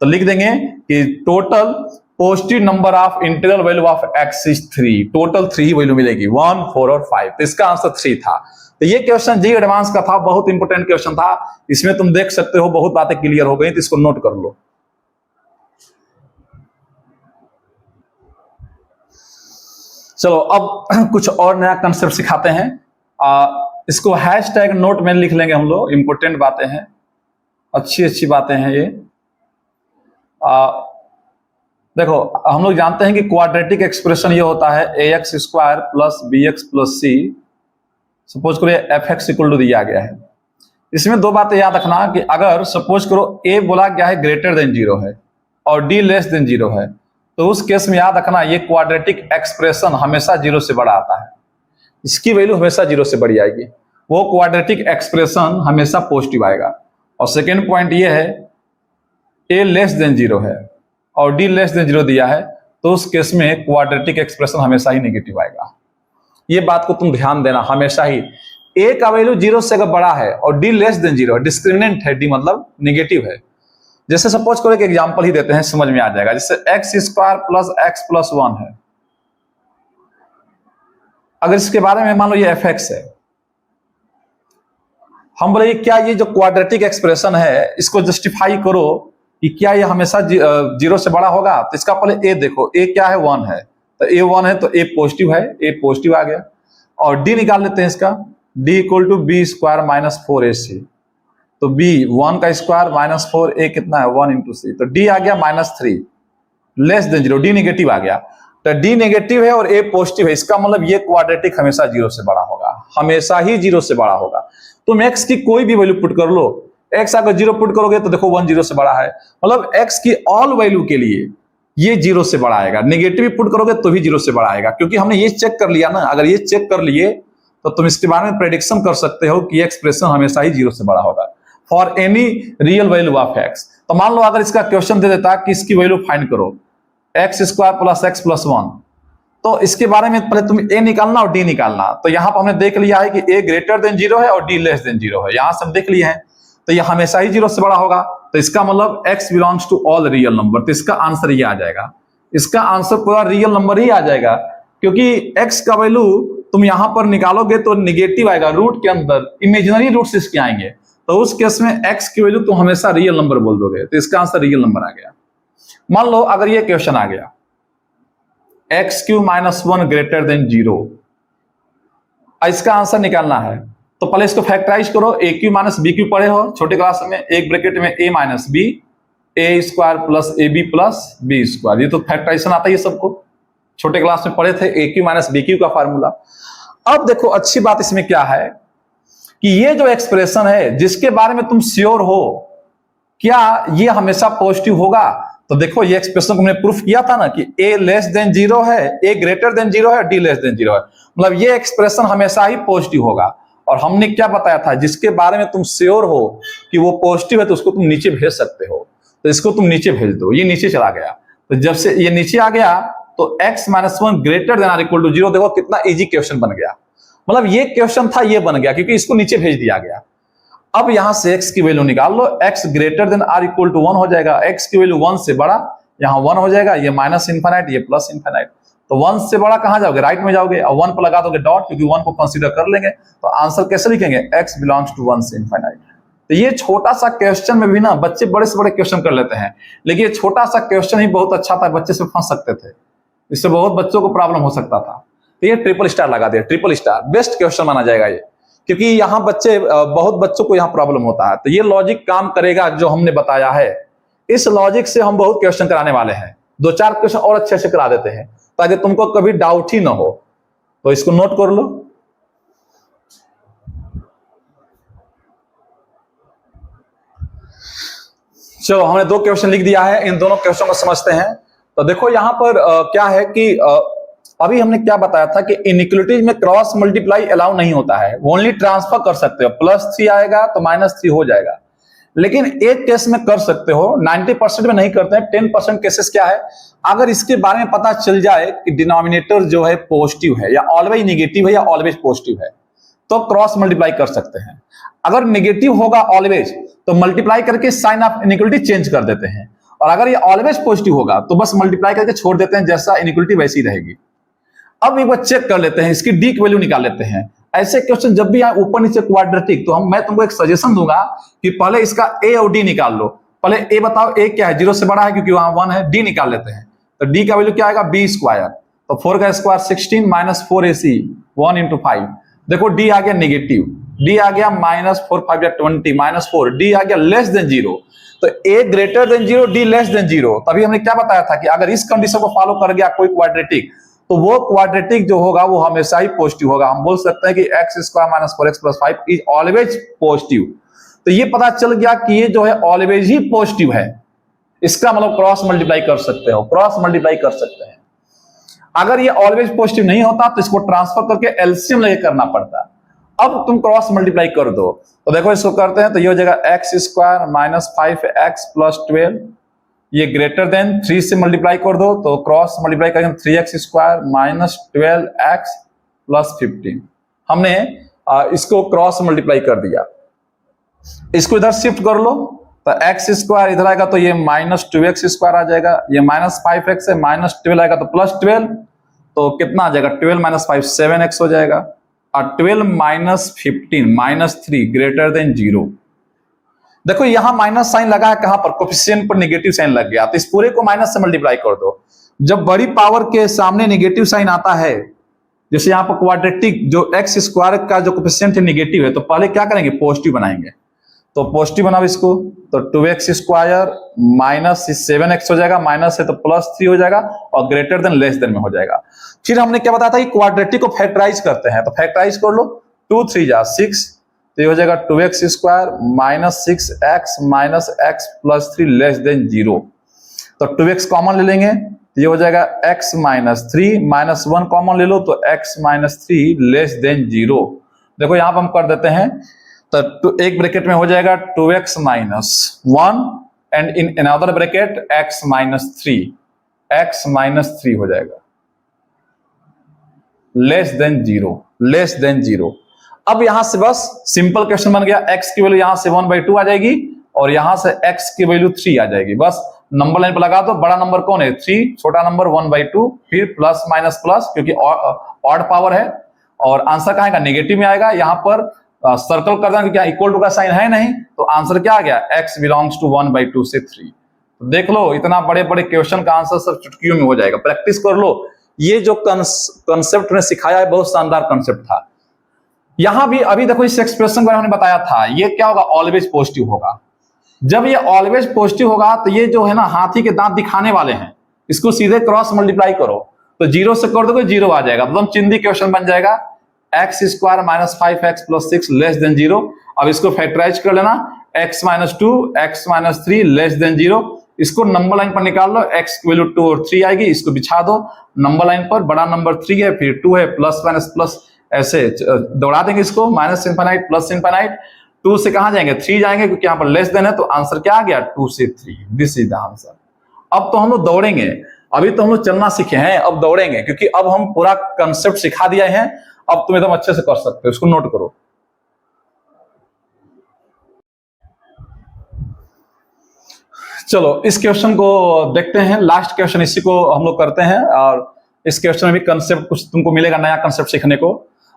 तो लिख देंगे कि total positive number of integral value of x is 3, total 3 he value मिलेगी, 1, 4 और 5। तो इसका आंसर 3 था। तो ये क्वेश्चन जेईई एडवांस का था, बहुत इंपोर्टेंट क्वेश्चन था। इसमें तुम देख सकते हो बहुत बातें क्लियर हो गई, तो इसको नोट कर लो। चलो अब कुछ और नया कंसेप्ट सिखाते हैं। इसको हैशटैग नोट में लिख लेंगे हम लोग, इंपोर्टेंट बातें हैं, अच्छी अच्छी बातें हैं ये। देखो हम लोग जानते हैं कि क्वाड्रेटिक एक्सप्रेशन ये होता है ax square plus bx plus c, suppose करो fx इक्वल टू दिया गया है। इसमें दो बातें याद रखना कि अगर सपोज करो a बोला गया है ग्रेटर देन 0 है और d लेस देन 0 है, तो उस केस में याद रखना ये क्वाड्रेटिक एक्सप्रेशन हमेशा 0 से बड़ा आता है, इसकी वैल्यू हमेशा 0 से बड़ी आएगी, वो क्वाड्रेटिक एक्सप्रेशन हमेशा पॉजिटिव आएगा। और सेकेंड पॉइंट ये है a लेस देन 0 है और d लेस देन 0 दिया है, तो उस केस में क्वाड्रेटिक एक्सप्रेशन हमेशा ही नेगेटिव आएगा। ये बात को तुम ध्यान देना, हमेशा ही a का वैल्यू 0 से अगर बड़ा है और d लेस देन 0 है, डिस्क्रिमिनेंट है, d मतलब नेगेटिव है। जैसे सपोज करो एक एग्जांपल ही देते हैं, समझ में आ जाएगा। जैसे x square plus x plus 1 है, अगर इसके बारे में मान लो ये fx है, हम बोले क्या ये जो क्वाड्रेटिक एक्सप्रेशन है इसको जस्टिफाई करो कि क्या ये हमेशा 0 से बड़ा होगा। तो इसका पहले a देखो, a क्या है, 1 है, तो a 1 है तो a पॉजिटिव है, a पॉजिटिव आ गया। और d निकाल लेते हैं इसका, d equal to B square minus 4ac, तो b 1 का स्क्वायर माइनस 4a कितना है 1 इंटू c, तो d आ गया -3 लेस देन 0, d नेगेटिव आ गया। तो d नेगेटिव है और a पॉजिटिव है, इसका मतलब ये क्वाड्रेटिक हमेशा 0 से बड़ा होगा, हमेशा ही 0 से बड़ा होगा। तुम x की कोई भी वैल्यू पुट कर लो, x अगर 0 पुट करोगे तो देखो 1 0 से बड़ा है, मतलब x की ऑल वैल्यू के लिए ये 0 से बड़ा आएगा। नेगेटिव पुट करोगे तो भी 0 से बड़ा आएगा, क्योंकि हमने ये चेक कर लिया ना। अगर ये चेक कर लिए तो तुम इसके बारे में प्रेडिक्शन कर सकते हो कि एक्सप्रेशन हमेशा ही 0 से बड़ा होगा for any real value of x। तो मान लो अगर इसका क्वेश्चन दे देता कि इसकी वैल्यू फाइंड करो x square plus x plus 1, तो इसके बारे में पहले तुम a निकालना और d निकालना। तो यहाँ पर हमने देख लिया है कि a ग्रेटर देन 0 है और d लेस देन 0 है, यहां से हम देख लिए हैं, तो ये हमेशा ही 0 से बड़ा होगा। तो इसका मतलब x belongs to all real number, तो इसका आंसर ये आ जाएगा, इसका आंसर पूरा रियल नंबर ही आ जाएगा, क्योंकि x का वैल्यू तुम यहां पर निकालोगे तो निगेटिव आएगा, रूट के अंदर इमेजिनरी रूट्स इसके आएंगे, तो उस केस में x की वैल्यू तुम हमेशा रियल नंबर बोल दोगे, तो इसका आंसर रियल नंबर आ गया। मान लो अगर ये क्वेश्चन आ गया x³ माइनस 1 ग्रेटर देन 0, इसका आंसर निकालना है, तो पहले इसको फैक्टराइज करो। a³ माइनस b³ पढ़े हो छोटे क्लास में, एक ब्रैकेट में a minus b A square plus A B plus B square. ये तो फैक्टराइजेशन आता है, ये सबको छोटे क्लास में पढ़े थे, ए क्यू माइनस बी क्यू का फार्मूला। अब देखो अच्छी बात इसमें क्या है कि ये जो एक्सप्रेशन है जिसके बारे में तुम श्योर हो, क्या ये हमेशा पॉजिटिव होगा? तो देखो ये एक्सप्रेशन को हमने प्रूफ किया था ना कि ए लेस देन जीरो है, ए ग्रेटर देन जीरो है, डी लेस देन जीरो है, मतलब ये एक्सप्रेशन हमेशा ही पॉजिटिव होगा। और हमने क्या बताया था, जिसके बारे में तुम श्योर हो कि वो पॉजिटिव है तो उसको तुम नीचे भेज सकते हो। तो इसको तुम नीचे भेज दो, ये नीचे चला गया। तो जब से ये नीचे आ गया तो x minus one greater than or equal to zero. देखो कितना इजी क्वेश्चन बन गया, मतलब ये क्वेश्चन था ये बन गया क्योंकि इसको नीचे भेज दिया गया। अब यहां से x की वैल्यू निकाल लो, x greater than or equal to 1 हो जाएगा, x की वैल्यू 1 से बड़ा, यहाँ 1 हो जाएगा, ये माइनस इनफाइनाइट ये प्लस इनफाइनाइट। तो 1 से बड़ा कहां जाओगे, राइट में जाओगे और 1 पर लगा दोगे डॉट, क्योंकि 1 को कंसीडर कर लेंगे। तो आंसर कैसे लिखेंगे, x बिलोंग्स टू 1 से इनफाइनाइट। तो ये छोटा सा क्वेश्चन में भी ना बच्चे बड़े से बड़े क्वेश्चन कर लेते हैं, लेकिन ये छोटा सा क्वेश्चन ही बहुत अच्छा था, बच्चे से फंस सकते थे, इससे बहुत बच्चों को प्रॉब्लम हो सकता था। तो ये ट्रिपल स्टार लगा दिया, ट्रिपल स्टार बेस्ट क्वेश्चन माना जाएगा ये, क्योंकि यहाँ बच्चे बहुत बच्चों को यहाँ प्रॉब्लम होता है। तो ये लॉजिक काम करेगा जो हमने बताया है, इस लॉजिक से हम बहुत क्वेश्चन कराने वाले हैं, 2-4 क्वेश्चन और अच्छे से करा देते हैं ताकि तुमको कभी डाउट ही ना हो। तो इसको नोट कर लो। चलो हमने 2 क्वेश्चन लिख दिया है, इन दोनों क्वेश्चन को समझते हैं। तो देखो यहां पर क्या है कि अभी हमने क्या बताया था कि इनइक्वालिटीज में क्रॉस मल्टीप्लाई अलाउ नहीं होता है, ओनली ट्रांसफर कर सकते हो, +3 आएगा तो -3 हो जाएगा। लेकिन एक केस में कर सकते हो, 90% में नहीं करते हैं, 10% केसेस क्या है, अगर इसके बारे में पता चल जाए कि डिनोमिनेटर जो है पॉजिटिव है या ऑलवेज नेगेटिव है या ऑलवेज पॉजिटिव है, तो क्रॉस मल्टीप्लाई कर सकते हैं। अगर नेगेटिव होगा ऑलवेज तो मल्टीप्लाई करके साइन ऑफ इनइक्वालिटी चेंज कर देते हैं, और अगर ये ऑलवेज पॉजिटिव होगा तो बस मल्टीप्लाई करके छोड़ देते हैं, जैसा इनइक्वालिटी वैसी रहेगी। अब एक बार चेक कर लेते हैं, इसकी डी की वैल्यू निकाल लेते हैं। ऐसे क्वेश्चन जब भी आए ऊपर नीचे क्वाड्रेटिक, तो मैं तुमको एक सजेशन दूंगा कि पहले इसका ए और डी निकाल लो। पहले ए बताओ, ए क्या है, 0 से बड़ा है क्योंकि वहां 1 है। डी निकाल लेते हैं, तो डी का वैल्यू क्या आएगा, बी स्क्वायर। तो 4 का स्क्वायर 16 माइनस 4ac 1 इंटू 5। देखो डी आ गया नेगेटिव, डी आ गया -4 5 या 20 -4, डी आ गया लेस देन 0। तो A greater than 0, D less than 0। तभी हमने क्या बताया था कि अगर इस कंडीशन को फॉलो कर गया कोई क्वाड्रेटिक, तो वो क्वाड्रेटिक जो होगा वो हमेशा ही पॉजिटिव होगा। हम बोल सकते हैं कि x square minus 4x plus 5 is always positive. तो ये पता चल गया कि ये जो है ऑलवेज ही पॉजिटिव है, इसका मतलब क्रॉस मल्टीप्लाई कर सकते हो, क्रॉस मल्टीप्लाई कर सकते हैं। अगर ये ऑलवेज पॉजिटिव नहीं होता तो इसको ट्रांसफर करके एलसीएम लेके करना पड़ता। अब तुम क्रॉस मल्टीप्लाई कर दो, तो देखो इसको करते हैं, तो ये हो जाएगा x square minus 5x plus 12, ये ग्रेटर देन 3 से मल्टीप्लाई कर दो, तो क्रॉस मल्टीप्लाई करेंगे 3x square minus 12x plus 15। हमने इसको क्रॉस मल्टीप्लाई कर दिया, इसको इधर शिफ्ट कर लो, तो x स्क्वायर इधर आएगा तो ये माइनस 2x स्क्वायर आ जाएगा, ये माइनस 5x है, माइनस 12 आएगा तो प्लस 12, तो कितना आ जाएगा 12 माइनस 5 7x हो जाएगा, और 12 माइनस 15 -3 ग्रेटर देन 0। देखो यहां माइनस साइन लगा है, कहां पर, कोफिशिएंट पर नेगेटिव साइन लग गया, तो इस पूरे को माइनस से मल्टीप्लाई कर दो। जब बड़ी पावर के सामने नेगेटिव साइन आता है, जैसे यहां पर क्वाड्रेटिक जो x स्क्वायर का जो कोफिशिएंट है नेगेटिव है, तो पहले क्या करेंगे, पॉजिटिव बनाएंगे। तो पॉजिटिव बनाओ इसको, तो 2x स्क्वायर माइनस 7x हो जाएगा, माइनस है तो +3 हो जाएगा, और ग्रेटर देन लेस देन में हो जाएगा। फिर हमने क्या बताया था कि क्वाड्रेटिक को फैक्टराइज करते हैं, तो फैक्टराइज कर लो, 2 3 जा 6, तो ये हो जाएगा 2x square minus 6x minus x plus 3 less than 0। तो 2x कॉमन ले लेंगे, तो ये हो जाएगा x माइनस 3 माइनस 1 कॉमन ले लो, तो x माइनस 3 लेस देन 0। देखो यहां पर हम कर देते हैं, तो एक ब्रैकेट में हो जाएगा 2x minus 1 and in another bracket x minus 3, x minus 3 हो जाएगा लेस देन 0, लेस देन 0। अब यहां से बस सिंपल क्वेश्चन बन गया, x की वैल्यू यहां से 1/2 आ जाएगी और यहां से x की वैल्यू 3 आ जाएगी। बस नंबर लाइन पर लगा दो, बड़ा नंबर कौन है 3, छोटा नंबर 1/2, फिर प्लस माइनस प्लस क्योंकि ऑड पावर है, और आंसर कहां आएगा, नेगेटिव में आएगा। यहां पर सर्कल कर देना, क्या इक्वल टू का साइन है नहीं, तो आंसर क्या आ गया, x बिलोंग्स टू 1/2 से 3। तो देख लो इतना बड़े बड़े क्वेश्चन का आंसर सब चुटकियों में हो जाएगा, प्रैक्टिस कर लो। ये जो कंसेप्ट में सिखाया है बहुत शानदार कंसेप्ट था। यहां भी अभी देखो इस एक्सप्रेशन को हमने बताया था, ये क्या होगा, ऑलवेज पॉजिटिव होगा। जब ये ऑलवेज पॉजिटिव होगा तो ये जो है ना हाथी के दांत दिखाने वाले हैं, इसको सीधे क्रॉस मल्टीप्लाई करो तो 0 से कर दोगे 0 आ जाएगा, तो चिंदी क्वेश्चन बन जाएगा x square minus 5x plus 6 less than 0। अब इसको फैक्टराइज कर लेना, x minus 2 x minus 3 less than 0। इसको नंबर लाइन पर निकाल लो, x की वैल्यू 2 और 3 आएगी, इसको बिछा दो नंबर लाइन पर, बड़ा नंबर 3 है फिर 2 है प्लस माइनस प्लस ऐसे दौड़ा देंगे इसको, माइनस इनफाइनाइट प्लस इनफाइनाइट, 2 से कहां जाएंगे 3 जाएंगे क्योंकि यहाँ पर लेस देन है, तो आंसर क्या आ गया 2 से 3, दिस इज द आंसर। अब तो हम लोग दौड़ेंगे, अभी तो हम लोग चलना सीखे हैं, अब दौड़ेंगे क्योंकि अब हम पूरा कंसेप्ट सिखा दिया है, अब तुम एकदम अच्छे से कर सकते हो, इसको नोट करो। चलो इस क्वेश्चन को देखते हैं, लास्ट क्वेश्चन इसी को हम लोग करते हैं, और इस क्वेश्चन में भी कंसेप्ट कुछ तुमको मिलेगा, नया कंसेप्ट सीखने को।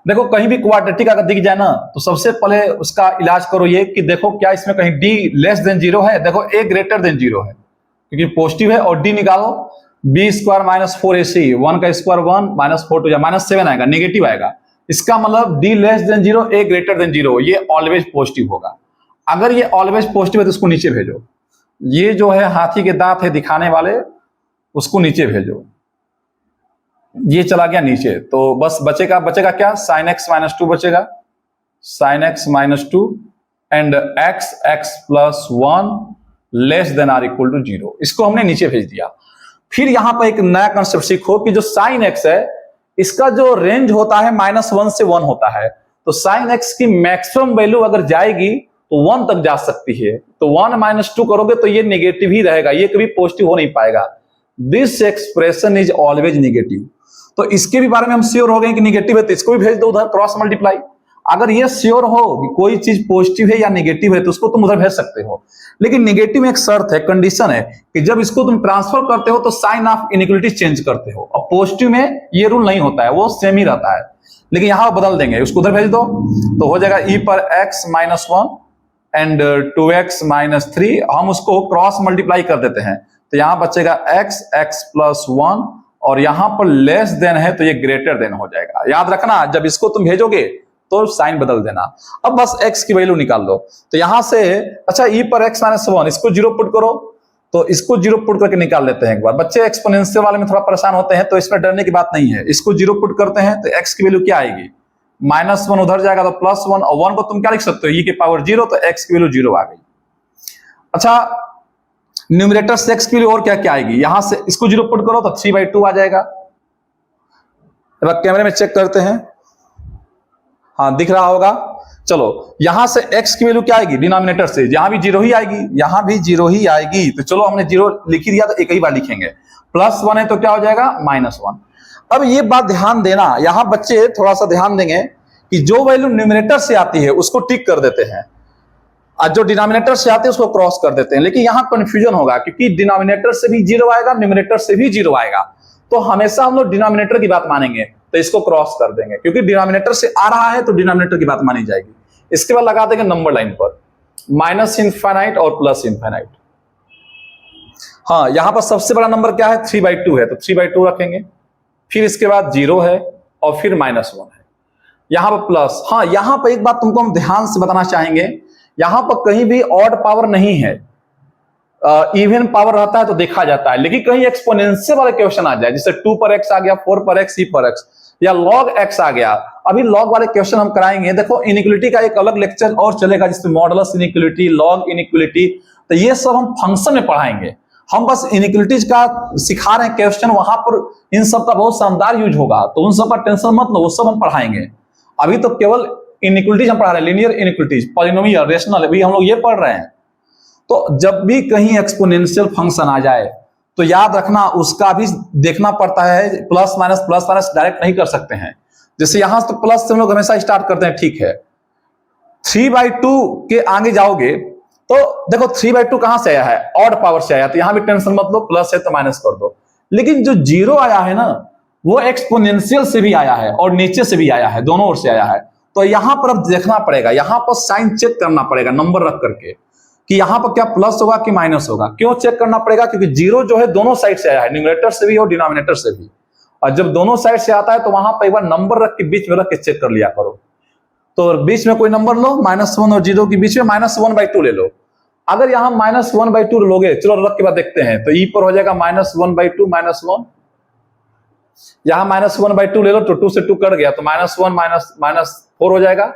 देखो कहीं भी क्वाड्रेटिक अगर दिख जाए ना तो सबसे पहले उसका इलाज करो ये कि देखो क्या इसमें कहीं d लेस देन 0 है, देखो a ग्रेटर देन 0 है क्योंकि पॉजिटिव है, और d निकालो, b स्क्वायर माइनस 4ac, 1 का स्क्वायर 1 माइनस 4 टू माइनस 7 आएगा, नेगेटिव आएगा, इसका मतलब d less than 0 a greater than 0, ये ऑलवेज पॉजिटिव होगा। अगर ये ऑलवेज पॉजिटिव है तो उसको नीचे भेजो, ये जो है हाथी के दांत है दिखाने वाले, उसको नीचे भेजो, ये चला गया नीचे, तो बस बचेगा क्या, साइन एक्स माइनस 2 बचेगा, sign X minus 2 and X X plus 1 less than or equal to 0, इसको हमने नीचे भेज दिया। फिर यहां पर एक नया कंसेप्ट सीखो कि जो साइन एक्स है इसका जो रेंज होता है -1 से 1 होता है, तो साइन एक्स की मैक्सिमम वैल्यू अगर जाएगी तो 1 तक जा सकती है, तो 1 माइनस 2 करोगे तो ये नेगेटिव ही रहेगा, ये कभी पॉजिटिव हो नहीं पाएगा। This expression is always negative, तो इसके भी बारे में हम श्योर हो गए कि नेगेटिव है, तो इसको भी भेज दो उधर क्रॉस मल्टीप्लाई। अगर ये श्योर हो कि कोई चीज पॉजिटिव है या नेगेटिव है तो उसको तुम उधर भेज सकते हो, लेकिन नेगेटिव में एक शर्त है, कंडीशन है कि जब इसको तुम ट्रांसफर करते हो तो साइन ऑफ इनइक्वालिटी चेंज करते हो, और पॉजिटिव में ये रूल नहीं होता है, वो सेम ही रहता है, लेकिन यहां बदल देंगे, उसको उधर भेज दो तो हो जाएगा e पर x minus 1 and 2x minus 3, हम उसको क्रॉस मल्टीप्लाई कर देते हैं, तो यहां बचेगा x x प्लस 1, और यहां पर लेस देन है तो ये ग्रेटर देन हो जाएगा। याद रखना जब इसको तुम भेजोगे तो साइन बदल देना। अब बस x की वैल्यू निकाल लो, तो यहां से अच्छा e पर x माइनस 1, इसको 0 पुट करो, तो इसको 0 पुट करके निकाल लेते हैं एक बार। बच्चे एक्सपोनेंशियल वाले में थोड़ा परेशान होते हैं तो इसमें डरने की बात नहीं है, इसको 0 पुट करते हैं तो x की वैल्यू क्या आएगी, -1 उधर जाएगा तो +1, और 1 को तुम क्या लिख सकते हो e की पावर 0, तो x की वैल्यू 0 आ गई। अच्छा न्यूमरेटर से x की वैल्यू और क्या क्या आएगी, यहां से इसको 0 पुट करो तो 3/2 आ जाएगा। अब कैमरे में चेक करते हैं, हाँ दिख रहा होगा। चलो यहां से x की वैल्यू क्या आएगी, डिनोमिनेटर से, यहां भी 0 ही आएगी, यहां भी 0 ही आएगी, तो चलो हमने 0 लिख ही दिया तो एक ही बार लिखेंगे, +1 है तो क्या हो जाएगा -1। अब ये बात ध्यान देना, यहां बच्चे थोड़ा सा ध्यान देंगे कि जो वैल्यू न्यूमरेटर से आती है उसको टिक कर देते हैं, और जो डिनोमिनेटर से आते हैं उसको क्रॉस कर देते हैं, लेकिन यहां कंफ्यूजन होगा क्योंकि डिनोमिनेटर से भी 0 आएगा, न्यूमरेटर से भी 0 आएगा, तो हमेशा हम लोग डिनोमिनेटर की बात मानेंगे, तो इसको क्रॉस कर देंगे क्योंकि डिनोमिनेटर से आ रहा है तो डिनोमिनेटर की बात मानी जाएगी। इसके बाद लगा देंगे नंबर लाइन पर माइनस इनफाइनाइट और प्लस इनफाइनाइट। हाँ यहां पर सबसे बड़ा नंबर क्या है, 3/2 है, तो 3/2 रखेंगे, फिर इसके बाद 0 है और फिर -1 है, यहां पर प्लस। हाँ यहां पर एक बात तुमको हम ध्यान से बताना चाहेंगे, यहां पर कहीं भी ऑड पावर नहीं है, इवन पावर रहता है तो देखा जाता है, लेकिन कहीं एक्सपोनेंशियल वाले क्वेश्चन आ जाए, जैसे 2 पर x आ गया, 4 पर x, c पर x, या log x आ गया, अभी log वाले क्वेश्चन हम कराएंगे। देखो इनइक्वालिटी का एक अलग लेक्चर और चलेगा जिसमें मॉडुलस इनइक्वालिटी, लॉग इनइक्वालिटी, तो ये सब हम फंक्शन में पढ़ाएंगे। हम बस इनइक्वालिटीज का सिखा रहे हैं क्वेश्चन, वहां पर इन सब का बहुत शानदार यूज होगा, तो उन सब का टेंशन मत लो, वो सब हम पढ़ाएंगे। अभी तो केवल इनइक्वालिटीज हम पढ़ा रहे हैं, लीनियर इनइक्वालिटीज, पॉलिनोमियल, रेशनल, अभी हम लोग ये पढ़ रहे हैं। तो जब भी कहीं एक्सपोनेंशियल फंक्शन आ जाए तो याद रखना उसका भी देखना पड़ता है, प्लस माइनस डायरेक्ट नहीं कर सकते हैं। जैसे यहां से तो प्लस से हम लोग हमेशा स्टार्ट करते हैं, ठीक है, 3/2 के आगे जाओगे तो देखो 3/2 कहां से आया है, ऑड पावर से आया, तो यहां भी टेंशन मत लो, प्लस है तो माइनस कर दो। लेकिन जो 0 आया है ना वो एक्सपोनेंशियल से भी आया है और नीचे से भी आया है, दोनों ओर से आया है, तो यहां पर अब देखना पड़ेगा, यहां पर साइन चेक करना पड़ेगा नंबर रख करके कि यहां पर क्या प्लस होगा कि माइनस होगा। क्यों चेक करना पड़ेगा, क्योंकि 0 जो है दोनों साइड से आया है, न्यूमरेटर से भी और डिनोमिनेटर से भी, और जब दोनों साइड से आता है तो वहां पर एक बार नंबर रख के बीच में रख के चेक कर लिया करो। तो बीच में कोई नंबर लो, -1 और 0 के बीच में -1/2 ले लो, अगर यहां -1/2 लोगे, चलो रख के बाद देखते हैं, तो ई पर हो जाएगा -1/2 -1, यहां -1/2 ले लो तो 2 से 2 कट गया तो -1 -4 हो जाएगा,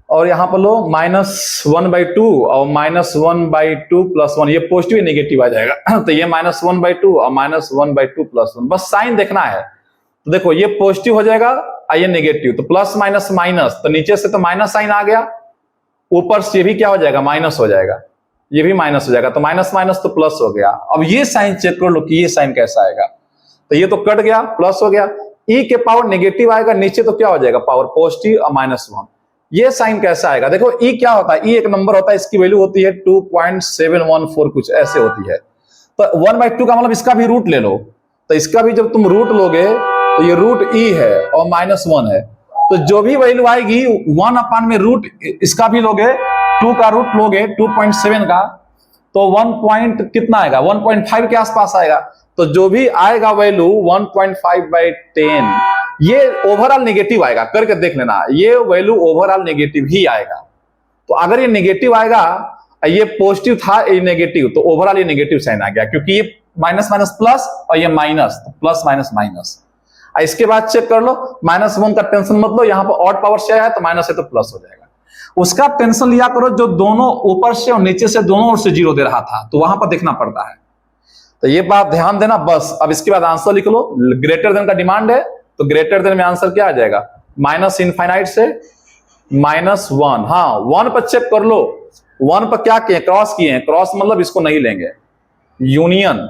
और यहां पर लो -1/2 और -1/2 + 1, ये पॉजिटिव नेगेटिव आ जाएगा तो ये -1/2 और -1/2 + 1, बस साइन देखना है। तो देखो ये पॉजिटिव हो जाएगा और ये नेगेटिव, तो प्लस माइनस माइनस, तो नीचे से तो माइनस साइन आ गया, ऊपर से ये भी क्या हो जाएगा, माइनस हो जाएगा, ये भी माइनस हो जाएगा, तो माइनस माइनस तो प्लस हो गया। अब ये साइन चेक कर लो कि ये साइन कैसा आएगा, तो ये तो कट गया, प्लस हो गया, ई के पावर नेगेटिव आएगा, नीचे तो क्या हो जाएगा, पावर पॉजिटिव और -1, ये साइन कैसा आएगा। देखो ई क्या होता है, ई एक नंबर होता है, इसकी वैल्यू होती है 2.714 कुछ ऐसे होती है, तो 1/2 का मतलब इसका भी रूट ले लो, तो इसका भी जब तुम रूट लोगे तो ये रूट ई है और -1 है, तो जो भी वैल्यू आएगी 1 में रूट इसका भी लोगे, 2 का रूट लोगे 2.7 का, तो 1 कितना आएगा, 1.5 के आसपास आएगा, तो जो भी आएगा वैल्यू 1.5/10, ये ओवरऑल नेगेटिव आएगा, करके देख लेना, ये वैल्यू ओवरऑल नेगेटिव ही आएगा। तो अगर ये नेगेटिव आएगा, ये पॉजिटिव था ये नेगेटिव, तो ओवरऑल ये नेगेटिव साइन आ गया, क्योंकि ये माइनस माइनस प्लस और ये माइनस, तो प्लस माइनस माइनस। इसके बाद चेक कर लो, -1 का टेंशन मत लो, यहां पर ऑड पावर से आया तो माइनस है तो प्लस हो जाएगा, उसका टेंशन लिया करो जो दोनों ऊपर से और नीचे से दोनों ओर से 0 दे रहा था, तो वहां पर देखना पड़ता है, तो ये बात ध्यान देना बस। अब इसके बाद आंसर लिख लो, ग्रेटर देन का डिमांड है, तो ग्रेटर देन में आंसर क्या आ जाएगा, -इनफाइनाइट से -1, हाँ 1 पर चेक कर लो, 1 पर क्या किए, क्रॉस किए हैं, क्रॉस मतलब इसको नहीं लेंगे, यूनियन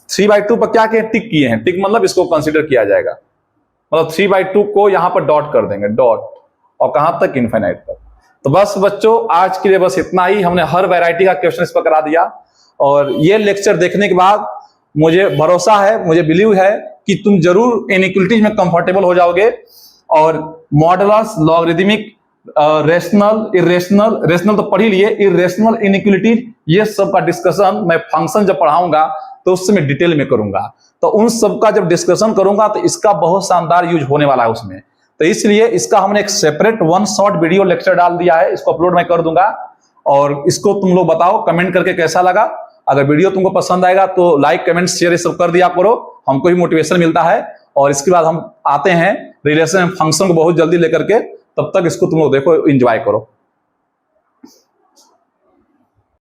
3/2 पर क्या किए, टिक किए हैं, टिक मतलब इसको कंसीडर किया जाएगा, मतलब 3/2 को यहां पर डॉट कर देंगे, डॉट, और कहां तक, इनफाइनाइट तक। तो बस बच्चों आज के लिए बस इतना ही, हमने हर वैरायटी का क्वेश्चन इस पर करा दिया, और ये लेक्चर देखने के बाद मुझे भरोसा है, मुझे बिलीव है कि तुम जरूर इनइक्वालिटीज में कंफर्टेबल हो जाओगे, और modulus, logarithmic, rational, irrational, rational तो पढ़ ही लिए, इरेशनल, इनइक्वालिटीज, ये सब का डिस्कशन मैं फंक्शन जब पढ़ाऊंगा तो उससे मैं डिटेल में करूंगा, तो उन सब का जब डिस्कशन करूंगा तो इसका बहुत शानदार यूज होने वाला है उसमें, तो इसलिए इसका हमने एक सेपरेट 1 शॉर्ट वीडियो लेक्चर डाल दिया है, इसको अपलोड मैं कर दूंगा, और इसको तुम लोग बताओ कमेंट करके कैसा लगा। अगर वीडियो तुमको पसंद आएगा तो लाइक, कमेंट, शेयर ये सब कर दिया करो, हमको भी मोटिवेशन मिलता है। और इसके बाद हम आते हैं रिलेशन फंक्शन को बहुत जल्दी लेकर के, तब तक इसको तुम लोग देखो, एंजॉय करो।